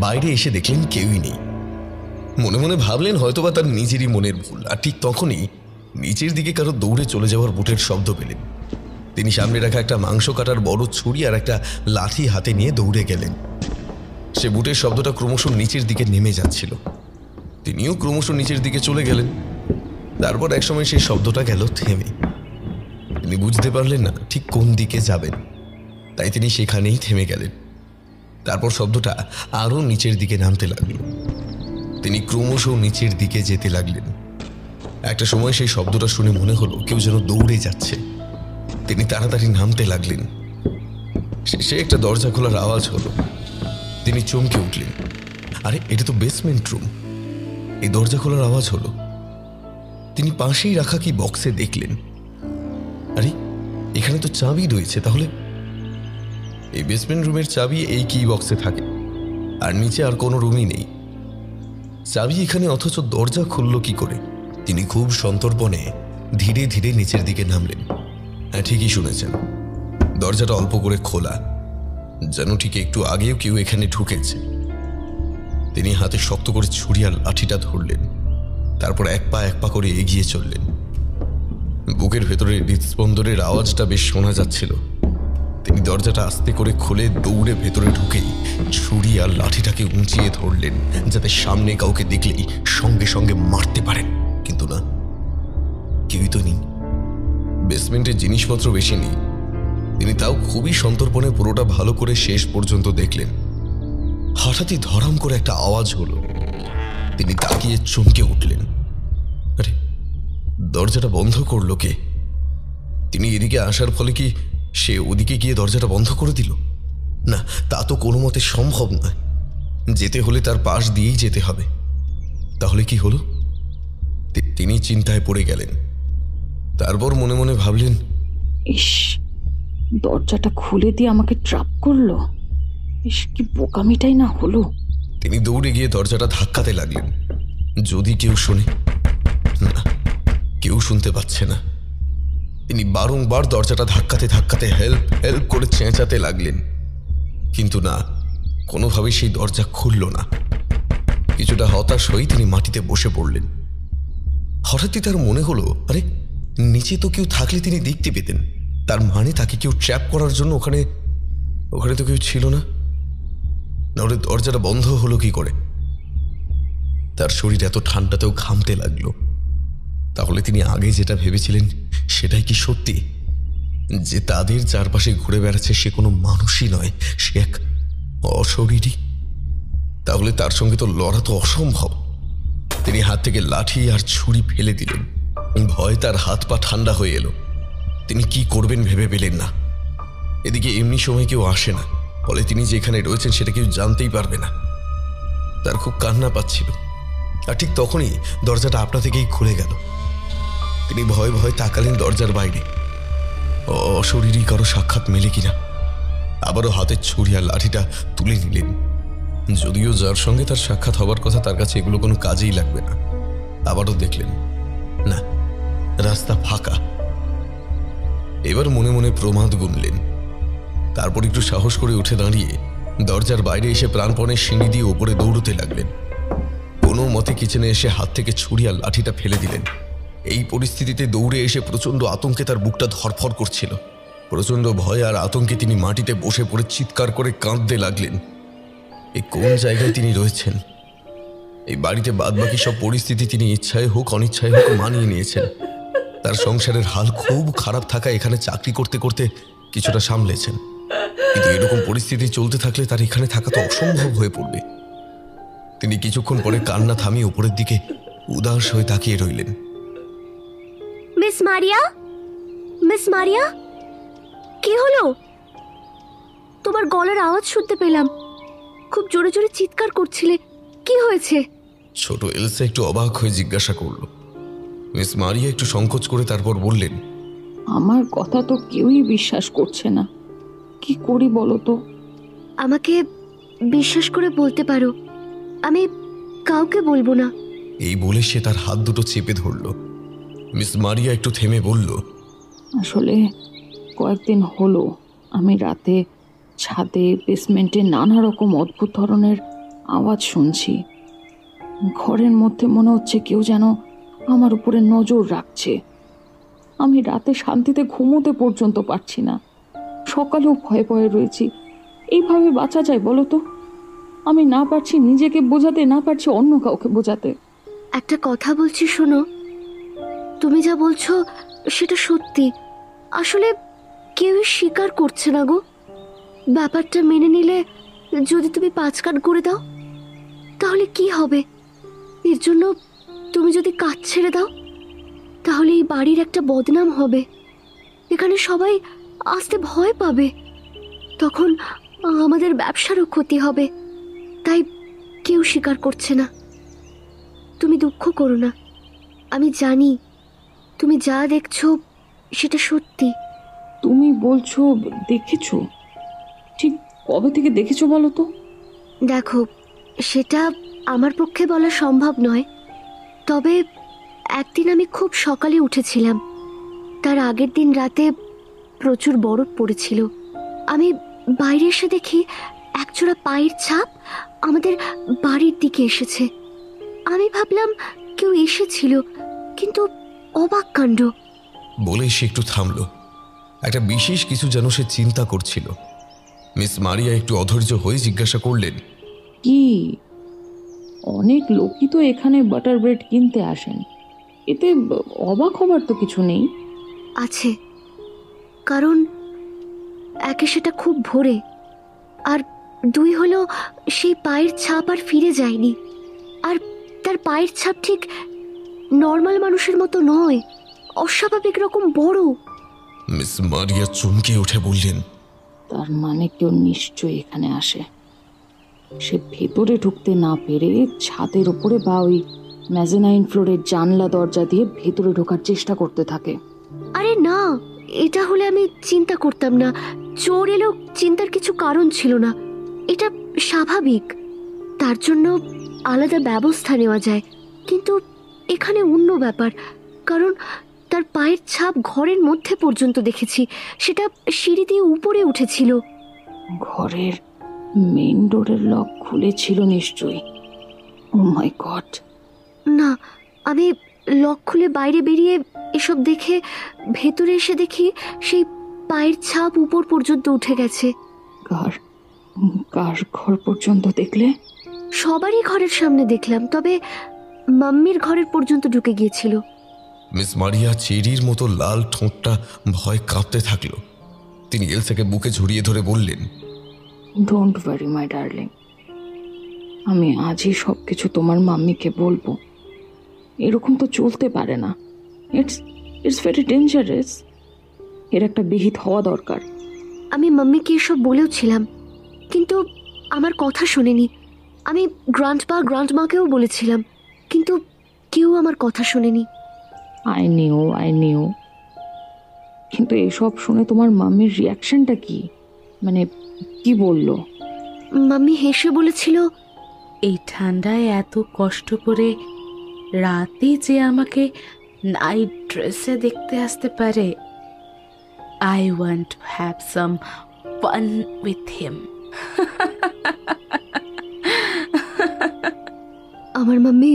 বাইরে এসে দেখলেন কেউই নেই। মনে মনে ভাবলেন হয়তোবা তার নিজেরই মনের ভুল। আর ঠিক তখনই নিচের দিকে কারো দৌড়ে চলে যাওয়ার বুটের শব্দ পেলেন। তিনি সামনে রাখা একটা মাংস কাটার বড় ছুরি আর একটা লাঠি হাতে নিয়ে দৌড়ে গেলেন। সে বুটের শব্দটা ক্রমশ নিচের দিকে নেমে যাচ্ছিল। তিনিও ক্রমশ নিচের দিকে চলে গেলেন। তারপর একসময় সেই শব্দটা গেল থেমে। তিনি বুঝতে পারলেন না ঠিক কোন দিকে যাবেন, তাই তিনি সেখানেই থেমে গেলেন। তারপর শব্দটা আরও নিচের দিকে নামতে লাগল। তিনি ক্রমশ নিচের দিকে যেতে লাগলেন। একটা সময় সেই শব্দটা শুনে মনে হলো কেউ যেন দৌড়ে যাচ্ছে। তিনি তাড়াতাড়ি নামতে লাগলেন। সে একটা দরজা খোলার আওয়াজ হলো। তিনি চমকে উঠলেন, আরে এটা তো বেসমেন্ট রুম। এই দরজা খোলার আওয়াজ হলো। তিনি পাশেই রাখা কি বক্সে দেখলেন, আরে এখানে তো চাবি রয়েছে। তাহলে এই বেসমেন্ট রুমের চাবি এই কি বক্সে থাকে, আর নিচে আর কোনো রুমই নেই। চাবি এখানে, অথচ দরজা খুলল কি করে? তিনি খুব সন্তর্পণে ধীরে ধীরে নিচের দিকে নামলেন। হ্যাঁ, ঠিকই শুনেছেন, দরজাটা অল্প করে খোলা, যেন ঠিক একটু আগেও কেউ এখানে ঢুকেছে। তিনি হাতে শক্ত করে ছুরি আর লাঠিটা ধরলেন। তারপর এক পা করে এগিয়ে চললেন। বুকের ভেতরে হৃদস্পন্দনের আওয়াজটা বেশ শোনা যাচ্ছিল। তিনি দরজাটা আস্তে করে খুলে দৌড়ে ভেতরে ঢুকেই ছুরি আর লাঠিটাকে উঁচিয়ে ধরলেন, যাতে সামনে কাউকে দেখলেই সঙ্গে সঙ্গে মারতে পারেন। কিন্তু না, কেউই তো নেই। বেসমেন্টের জিনিসপত্র বেশি নেই। তিনি তাও খুবই সন্তর্পণে পুরোটা ভালো করে শেষ পর্যন্ত দেখলেন। হঠাৎই ধরাম করে একটা আওয়াজ হলো। তিনি তাকিয়ে চমকে উঠলেন, আরে দরজাটা বন্ধ করলো কে? তিনি এদিকে আসার ফলে কি সে ওদিকে গিয়ে দরজাটা বন্ধ করে দিল? না, তা তো কোনো মতে সম্ভব নয়। যেতে হলে তার পাশ দিয়েই যেতে হবে। তাহলে কি হলো? তিনি চিন্তায় পড়ে গেলেন। তারপর মনে মনে ভাবলেন, ইস, দরজাটা খুলে দিয়ে আমাকে ট্রাপ করলো। ইস, কি বোকামিটাই না হলো। তিনি দৌড়ে গিয়ে দরজাটা ধাক্কাতে লাগলেন। যদি কেউ শোনে, না, কেউ শুনতে পাচ্ছে না। তিনি বারংবার দরজাটা ধাক্কাতে ধাক্কাতে হেল্প হেল্প করে চেঁচাতে লাগলেন, কিন্তু না, কোনোভাবেই সেই দরজা খুলল না। কিছুটা হতাশ হয়ে তিনি মাটিতে বসে পড়লেন। হঠাৎই তার মনে হলো, আরে নিচে তো কেউ থাকলে তিনি দেখতে পেতেন। তার মানে তাকে কেউ ট্র্যাপ করার জন্য ওখানে তো কেউ ছিল না। নাহলে দরজাটা বন্ধ হলো কি করে? তার শরীর এত ঠান্ডাতেও ঘামতে লাগলো। তাহলে তিনি আগে যেটা ভেবেছিলেন সেটাই কি সত্যি, যে তাদের চারপাশে ঘুরে বেড়াচ্ছে সে কোনো মানুষই নয়, সে এক অশরীরী? তাহলে তার সঙ্গে তো লড়া তো অসম্ভব। তিনি হাত থেকে লাঠি আর ছুরি ফেলে দিলেন। ভয় তার হাত পা ঠান্ডা হয়ে এলো। তিনি কি করবেন ভেবে পেলেন না। এদিকে এমনি সময় কেউ আসে না, ফলে তিনি যেখানে রয়েছেন সেটা কেউ জানতেই পারবে না। তার খুব কান্না পাচ্ছিল। আর ঠিক তখনই দরজাটা আপনা থেকেই খুলে গেল। তিনি ভয়ে ভয়ে তাকালেন দরজার বাইরে, অশরীরী কারো সাক্ষাৎ মেলে কিনা। আবারও হাতের ছুরি আর লাঠিটা তুলে নিলেন। যদিও যার সঙ্গে তার সাক্ষাৎ হবার কথা তার কাছে এগুলো কোনো কাজেই লাগবে না। আবারও দেখলেন, না, রাস্তা ফাঁকা। এবার মনে মনে প্রমাদ গুনলেন। তারপর একটু সাহস করে উঠে দাঁড়িয়ে দরজার বাইরে এসে প্রাণপণে সিঁড়ি দিয়ে ওপরে দৌড়তে লাগলেন। কোনো মতে কিচেনে এসে হাত থেকে ছুরি আর লাঠিটা ফেলে দিলেন। এই পরিস্থিতিতে দৌড়ে এসে প্রচণ্ড আতঙ্কে তার বুকটা ধরফর করছিল। প্রচণ্ড ভয় আর আতঙ্কে তিনি মাটিতে বসে পড়ে চিৎকার করে কাঁদতে লাগলেন। এই কোন জায়গায় তিনি রয়েছেন? এই বাড়িতে বাদবাকি সব পরিস্থিতি তিনি ইচ্ছায় হোক অনিচ্ছায় হোক মানিয়ে নিয়েছেন। তার সংসারের হাল খুব খারাপ থাকা এখানে চাকরি করতে করতে কিছুটা সামলেছেন, কিন্তু এরকম পরিস্থিতি চলতে থাকলে তার এখানে থাকা তো অসম্ভব হয়ে পড়বে। তিনি কিছুক্ষণ পরে কান্না থামিয়ে উপরের দিকে উদাস হয়ে তাকিয়ে রইলেন। মিস মারিয়া, মিস মারিয়া, কি হলো? তোমার গলার আওয়াজ শুনতে পেলাম। খুব জোরে জোরে চিৎকার করছিলে, কি হয়েছে? ছোট এলসা একটু অবাক হয়ে জিজ্ঞাসা করল। মিস মারিয়া একটু সংকোচ করে তারপর বললেন, আমার কথা তো কেউই বিশ্বাস করছে না, কি করি বলো তো? আমাকে বিশ্বাস করে বলতে পারো, আমি কাউকে বলবো না। এই বলে সে তার হাত দুটো চেপে ধরল। মিস মারিয়া একটু থেমে বলল, আসলে কয়েকদিন হলো আমি রাতে ছাদে বেসমেন্টে নানা রকম অদ্ভুত ধরনের আওয়াজ শুনছি। ঘরের মধ্যে মনে হচ্ছে কেউ যেন আমার উপরে নজর রাখছে। আমি রাতে শান্তিতে ঘুমোতে পর্যন্ত পারছি না, সকালেও ভয়ে ভয়ে রয়েছি। এইভাবে বাঁচা যায় বলো তো? আমি না পারছি নিজেকে বোঝাতে, না পারছি অন্য কাউকে বোঝাতে। একটা কথা বলছি শোনো, তুমি যা বলছো সেটা সত্যি। আসলে কেউই স্বীকার করছে না গো। ব্যাপারটা মেনে নিলে যদি তুমি 5 কাঠ করে দাও তাহলে কি হবে? এর জন্য তুমি যদি কাজ ছেড়ে দাও তাহলে এই বাড়ির একটা বদনাম হবে। এখানে সবাই আসতে ভয় পাবে, তখন আমাদের ব্যবসারও ক্ষতি হবে। তাই কেউ স্বীকার করছে না। তুমি দুঃখ করো না, আমি জানি তুমি যা দেখছো সেটা সত্যি। তুমি বলছো দেখেছো? ঠিক কবে থেকে দেখেছো বলো তো? দেখো, সেটা আমার পক্ষে বলা সম্ভব নয়, তবে একদিন আমি খুব সকালে উঠেছিলাম। তার আগের দিন রাতে প্রচুর বরফ পড়েছিল। আমি বাইরে এসে দেখি একজোড়া পায়ের ছাপ আমাদের বাড়ির দিকে এসেছে। আমি ভাবলাম কেউ এসেছিল, কিন্তু অবাক কাণ্ড। বলে সে একটু থামল। একটা বিশেষ কিছু যেন সে চিন্তা করছিল। মিস মারিয়া একটু অধৈর্য হয়ে জিজ্ঞাসা করলেন, কি? অনেক লোকই তো এখানে বাটার ব্রেড কিনতে আসেন, এতে অবাক হবার তো কিছু নেই। আছে, কারণ একে সেটা খুব ভোরে, আর 2 হলো সেই পায়ের ছাপ আর ফিরে যায়নি। আর তার পায়ের ছাপ ঠিক নর্মাল মানুষের মতো নয়, অস্বাভাবিক রকম বড়। মিস মারিয়া চমকে উঠে বললেন, তার মানে কেউ নিশ্চয়ই এখানে আসে। সে ভেতরে ঢুকতে না পেরে ছাদের উপরে বা ওই মেজানাইন ফ্লোরের জানলা দরজা দিয়ে ভেতরে ঢোকার চেষ্টা করতে থাকে। আরে না, এটা হলে আমি চিন্তা করতাম না। চোর এলো, চিন্তার কিছু কারণ ছিল না। এটা স্বাভাবিক, তার জন্য আলাদা ব্যবস্থা নেওয়া যায়। কিন্তু এখানে অন্য ব্যাপার, কারণ তার পায়ের ছাপ ঘরের মধ্যে পর্যন্ত দেখেছি। সেটা সিঁড়ি দিয়ে উপরে উঠেছিল। ঘরের মেইন ডোরের লক খুলেছিল নিশ্চয়ই। ও মাই গড! না, আমি লক খুলে বাইরে বেরিয়ে এসব দেখে ভেতরে এসে দেখি সেই পায়ের ছাপ উপর পর্যন্ত উঠে গেছে। কার কার ঘর পর্যন্ত দেখলে? সবারই ঘরের সামনে দেখলাম, তবে মাম্মির ঘরের পর্যন্ত ঢুকে গিয়েছিল। মিস মারিয়া চেরির মতো লাল ঠোঁটটা ভয় কাঁপতে থাকলো। তিনি এলসাকে বুকে জড়িয়ে ধরে বললেন, ডোন্ট ওয়ারি মাই ডার্লিং, আমি আজই সব কিছু তোমার মাম্মিকে বলবো। এরকম তো চলতে পারে না। It's very dangerous. এর একটা বিহিত হওয়া দরকার। আমি মাম্মিকে এসব বলেও ছিলাম, কিন্তু আমার কথা শোনেনি। আমি গ্রান্ডমাকেও বলেছিলাম, কিন্তু কেউ আমার কথা শোনেনি। I knew. কিন্তু এসব শুনে তোমার মাম্মির রিয়াকশনটা কি? মানে কি বললো? মাম্মি হেসে বলেছিল, এই ঠান্ডায় এত কষ্ট করে রাতে যে আমাকে নাইট ড্রেসে দেখতে আসতে পারে, I want to have some fun with him. আমার মাম্মি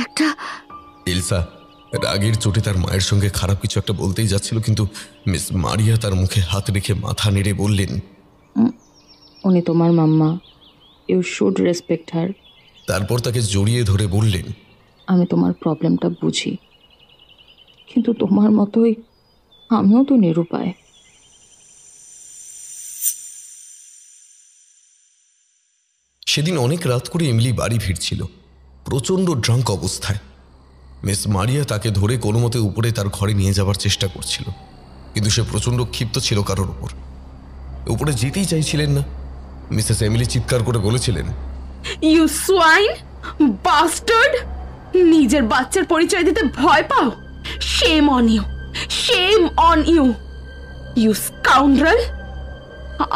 একটা এলসা রাগের চোটে তার মায়ের সঙ্গে খারাপ কিছু একটা বলতেই যাচ্ছিল, কিন্তু মিস মারিয়া তার মুখে হাত রেখে মাথা নেড়ে বললেন, উনি তোমার মাম্মা, ইউ শুড রেসপেক্ট হার। তারপর তাকে জড়িয়ে ধরে বললেন, আমি তোমার প্রবলেমটা বুঝি, কিন্তু তোমার মতোই আমিও তো নিরুপায়। সেদিন অনেক রাত করে এমিলি বাড়ি ফিরছিল প্রচণ্ড ড্রাঙ্ক অবস্থায়। মিস মারিয়া তাকে ধরে কোনো মতে উপরে তার ঘরে নিয়ে যাবার চেষ্টা করছিল, কিন্তু সে প্রচণ্ড ক্ষিপ্ত ছিল কারোর উপর। উপরে যেতেই চাইছিলেন না। মিসেস এমিলি চিৎকার করে বলেছিলেন, ইউ সোয়াইন বাস্টার্ড! নিজের বাচ্চার পরিচয় দিতে ভয় পাও? Shame on you, shame on you, you scoundrel!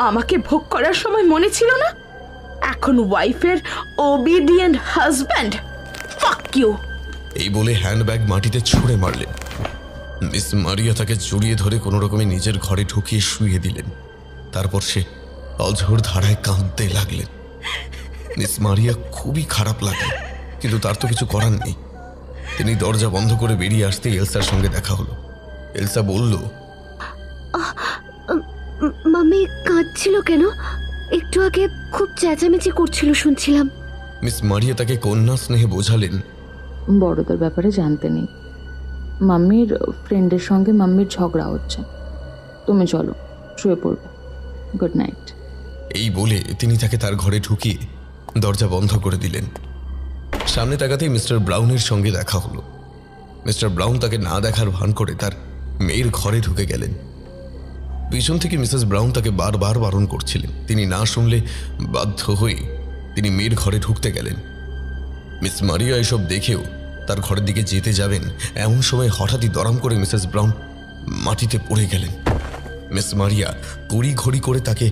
আমাকে ভোগ করার সময় মনে ছিল না? এখন ওয়াইফের ওবিডিয়েন্ট হাজব্যান্ড! Fuck you! এই বলে হ্যান্ডব্যাগ মাটিতে ছুঁড়ে মারলেন। মিস মারিয়া তাকে জড়িয়ে ধরে কোনো রকমে নিজের ঘরে ঢুকিয়ে শুইয়ে দিলেন। তারপর সে অঝোর ধারায় কাঁদতে লাগলেন। মিস মারিয়া খুবই খারাপ লাগলো, কিন্তু তার তো কিছু করার নেই। তিনি দরজা বন্ধ করে বেরিয়ে আসতেই এলসার সঙ্গে দেখা হলো। এলসা বলল, মাম্মি কাঁদছিল কেন? একটু আগে খুব চেঁচামেচি করছিল শুনছিলাম। মিস মারিয়া তাকে কন্যা স্নেহে বোঝালেন, বড়দের ব্যাপারে জানতে নেই। মাম্মির ফ্রেন্ডের সঙ্গে মাম্মির ঝগড়া হচ্ছে। তুমি চলো, শুয়ে পড়বে। Good night. এই বলে তিনি তাকে তার ঘরে ঢুকিয়ে দরজা বন্ধ করে দিলেন। সামনে তাকাতেই মিস্টার ব্রাউনের সঙ্গে দেখা হলো। মিস্টার ব্রাউন তাকে না দেখার ভান করে তার মেয়ের ঘরে ঢুকে গেলেন। পিছন থেকে মিসেস ব্রাউন তাকে বারবার বারণ করছিলেন। তিনি না শুনলে বাধ্য হয়ে তিনি মেয়ের ঘরে ঢুকতে গেলেন। মিস মারিয়া এসব দেখেও তার ঘরের দিকে যেতে যাবেন, এমন সময় হঠাৎই দরাম করে মিসেস ব্রাউন মাটিতে পড়ে গেলেন। মিস মারিয়া তড়িঘড়ি করে তাকে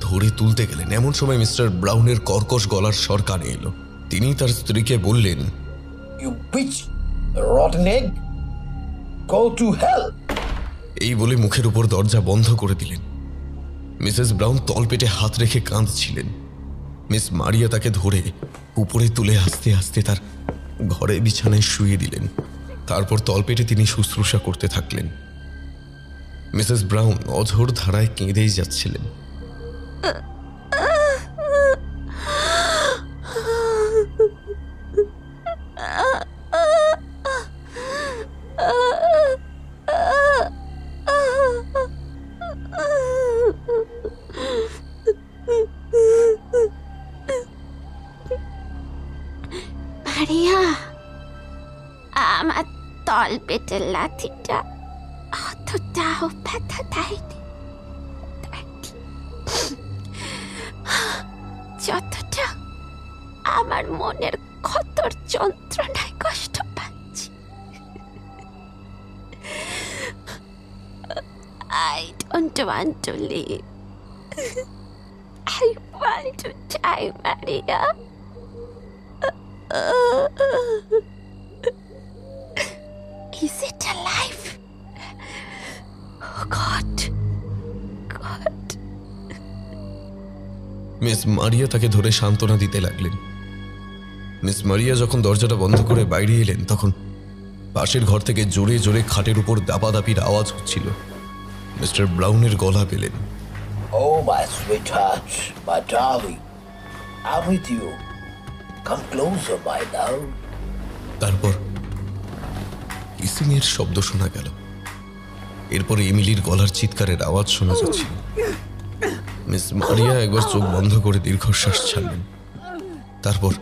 ধরে তুলতে গেলেন। এমন সময় মিস্টার ব্রাউনের কর্কশ গলার স্বর কানে এলো। তিনি তার স্ত্রীকে বললেন, you bitch rotten egg, go to hell! এই বলে মুখের উপর দরজা বন্ধ করে দিলেন। মিসেস ব্রাউন তলপেটে হাত রেখে কাঁদছিলেন। মিস মারিয়া তাকে ধরে উপরে তুলে আস্তে আস্তে তার ঘরে বিছানায় শুয়ে দিলেন। তারপর তলপেটে তিনি শুশ্রূষা করতে থাকলেন। মিসেস ব্রাউন অঝোর ধারায় কেঁদেই যাচ্ছিলেন। মারিয়া, আমার তল পেটের লাথিটা অতটাও ব্যথা দেয়নি, যতটা আমার মনের ক্ষতর যন্ত্রণায় কষ্ট পাচ্ছি। I don't want to live. I want to die, Maria. Is it alive? Oh God. God. Miss মারিয়া তাকে ধরে সান্ত্বনা দিতে লাগলেন। মিস মারিয়া যখন দরজাটা বন্ধ করে বাইরে এলেন তখন পাশের ঘর থেকে জোরে জোরে খাটের উপর দাপাদাপির আওয়াজ হচ্ছিল। মিস্টার ব্রাউনের গলা পেলেন। Oh, my sweetheart, my darling, I'm with you. Come closer, my love. তারপর কিসিং এর শব্দ শোনা গেল। এরপর এমিলির গলার চিৎকারের আওয়াজ শোনা যাচ্ছিল। মিস মারিয়া একবার চোখ বন্ধ করে দীর্ঘশ্বাস ছাড়লেন, তারপর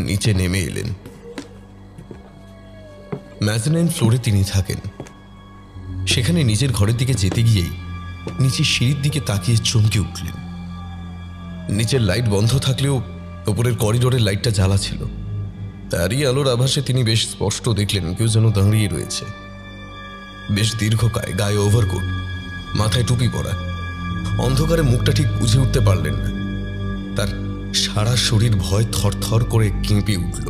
নিচে নেমে এলেন। ম্যাজনাইন ফ্লোরে তিনি থাকেন। সেখানে নিজের ঘরের দিকে যেতে গিয়েই নিচের সিঁড়ির দিকে তাকিয়ে চমকে উঠলেন। নিচের লাইট বন্ধ থাকলেও ওপরের করিডোরের লাইটটা জ্বালা ছিল। তারই আলোর আভাসে তিনি বেশ স্পষ্ট দেখলেন কেউ যেন দাঁড়িয়ে রয়েছে। বেশ দীর্ঘকায়, গায়ে ওভারকোট, মাথায় টুপি পরা। অন্ধকারে মুখটা ঠিক বুঝে উঠতে পারলেন না। তার সারা শরীর ভয় থরথর করে কেঁপে উঠল।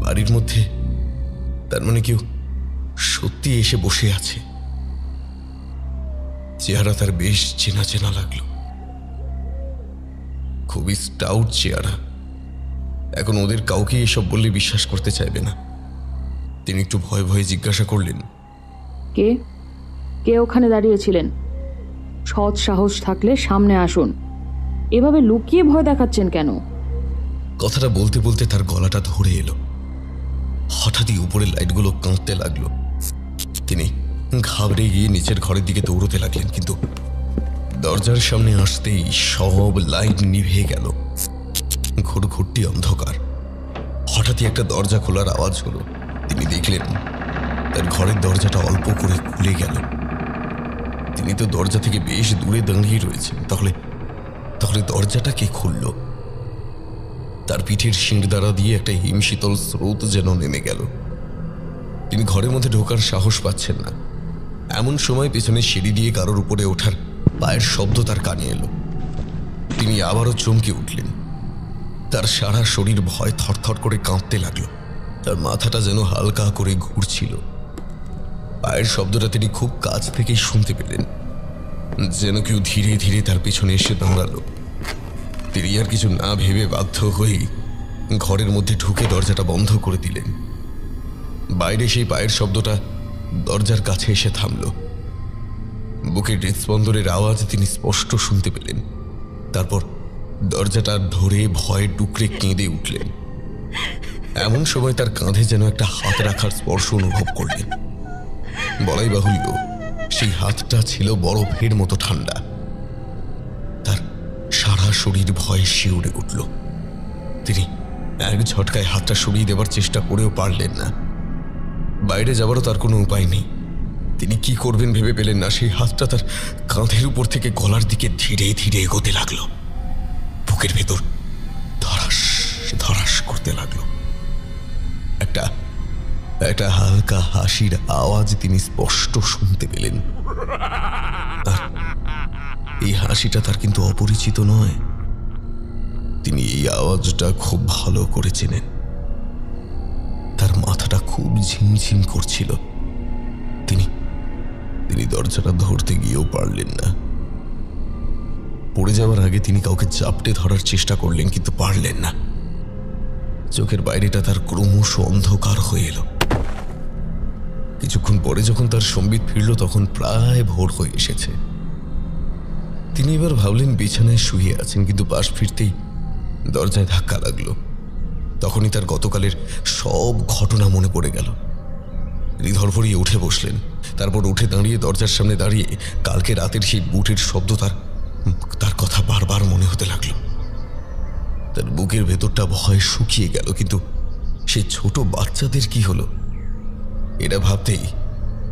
বাড়ির মধ্যে তার মানে কেউ সত্যি এসে বসে আছে। চেহারা তার বেশ চেনা চেনা লাগলো। খুবই স্টাউট চেহারা। এখন ওদের কাউকে এসব বললে বিশ্বাস করতে চাইবে না। তিনি একটু ভয়ে ভয়ে জিজ্ঞাসা করলেন, কে কে ওখানে দাঁড়িয়েছিলেন? সৎ সাহস থাকলে সামনে আসুন। এভাবে লুকিয়ে ভয় দেখাচ্ছেন কেন? কথাটা বলতে বলতে তার গলাটা ধরে এলো। হঠাৎই উপরের লাইটগুলো কাঁপতে লাগলো। তিনি ঘাবড়ে গিয়ে নিচের ঘরের দিকে দৌড়তে লাগলেন, কিন্তু দরজার সামনে আসতেই সব লাইট নিভে গেল। ঘুরঘুরটি অন্ধকার। হঠাৎই একটা দরজা খোলার আওয়াজ হলো। তিনি দেখলেন তার ঘরের দরজাটা অল্প করে খুলে গেল। তিনি তো দরজা থেকে বেশ দূরে দাঁড়িয়ে রয়েছেন। তাহলে দরজাটা কে খুলল? তার পিঠের শিরদাঁড়া দিয়ে একটা হিমশীতল স্রোত যেন নেমে গেল। তিনি ঘরের মধ্যে ঢোকার সাহস পাচ্ছেন না। এমন সময় পেছনে সিঁড়ি দিয়ে কারোর উপরে ওঠার পায়ের শব্দ তার কানে এলো। তিনি আবারও চমকে উঠলেন। তার সারা শরীর ভয় থরথর করে কাঁপতে লাগলো। তার মাথাটা যেন হালকা করে ঘুরছিল। পায়ের শব্দটা তিনি খুব কাছ থেকেই শুনতে পেলেন, যেন কেউ ধীরে ধীরে তার পিছনে এসে দাঁড়ালো। তিনি আর কিছু না ভেবে বাধ্য হয়েই ঘরের মধ্যে ঢুকে দরজাটা বন্ধ করে দিলেন। বাইরে সেই পায়ের শব্দটা দরজার কাছে এসে থামল। বুকের হৃদস্পন্দনের আওয়াজ তিনি স্পষ্ট শুনতে পেলেন। তারপর দরজাটা ধরে ভয়ে ডুকরে কেঁদে উঠলেন। এমন সময় তার কাঁধে যেন একটা হাত রাখার স্পর্শ অনুভব করলেন। বলাই বাহুল্য, সেই হাতটা ছিল বরফের মতো ঠান্ডা। তার সারা শরীর ভয়ে শিউরে উঠল। তিনি এক ঝটকায় হাতটা সরিয়ে দেবার চেষ্টা করেও পারলেন না। বাইরে যাবারও তার কোনো উপায় নেই। তিনি কি করবেন ভেবে পেলেন না। সেই হাতটা তার কাঁধের উপর থেকে গলার দিকে ধীরে ধীরে এগোতে লাগলো। বুকের ভেতর ধরাস ধরাস করতে লাগলো। একটা হালকা হাসির আওয়াজ তিনি স্পষ্ট শুনতে পেলেন। এই হাসিটা তার কিন্তু অপরিচিত নয়। তিনি এই আওয়াজটা খুব ভালো করে চেনেন। তার মাথাটা খুব ঝিমঝিম করছিল। তিনি দরজাটা ধরতে গিয়েও পারলেন না। পড়ে যাওয়ার আগে তিনি কাউকে চাপটে ধরার চেষ্টা করলেন, কিন্তু পারলেন না। চোখের বাইরেটা তার ক্রমশ অন্ধকার হয়ে এলো। কিছুক্ষণ পরে যখন তার সম্বিত ফিরল তখন প্রায় ভোর হয়ে এসেছে। তিনি এবার ভাবলেন বিছানায় শুয়ে আছেন, কিন্তু পাশ ফিরতেই দরজায় ধাক্কা লাগলো। তখনই তার গতকালের সব ঘটনা মনে পড়ে গেল। তিনি ধরফরিয়ে উঠে বসলেন। তারপর উঠে দাঁড়িয়ে দরজার সামনে দাঁড়িয়ে কালকে রাতের সেই বুটের শব্দ তার কথা বারবার মনে হতে লাগলো। তার বুকের ভেতরটা ভয়ে শুকিয়ে গেল। কিন্তু সেই ছোট বাচ্চাদের কি হলো, এটা ভাবতেই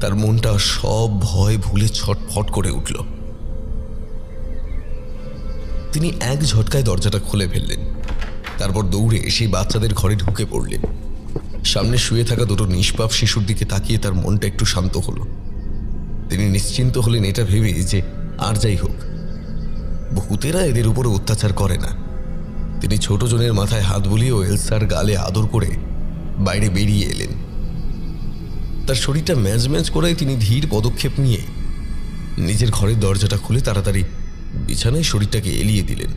তার মনটা সব ভয় ভুলে ছটফট করে উঠল। তিনি এক ঝটকায় দরজাটা খুলে ফেললেন। তারপর দৌড়ে সেই বাচ্চাদের ঘরে ঢুকে পড়লেন। সামনে শুয়ে থাকা দুটো নিষ্পাপ শিশুর দিকে তাকিয়ে তার মনটা একটু শান্ত হলো। তিনি নিশ্চিন্ত হলেন এটা ভেবে যে আর যাই হোক, ভূতেরা এদের উপরে অত্যাচার করে না। তিনি ছোট জনের মাথায় হাত বুলিয়ে ও এলসার গালে আদর করে বাইরে বেরিয়ে এলেন। তার শরীরটা ম্যাজ ম্যাজ করায় তিনি ধীর পদক্ষেপ নিয়ে নিজের ঘরের দরজাটা খুলে তাড়াতাড়ি বিছানায় শরীরটাকে এলিয়ে দিলেন।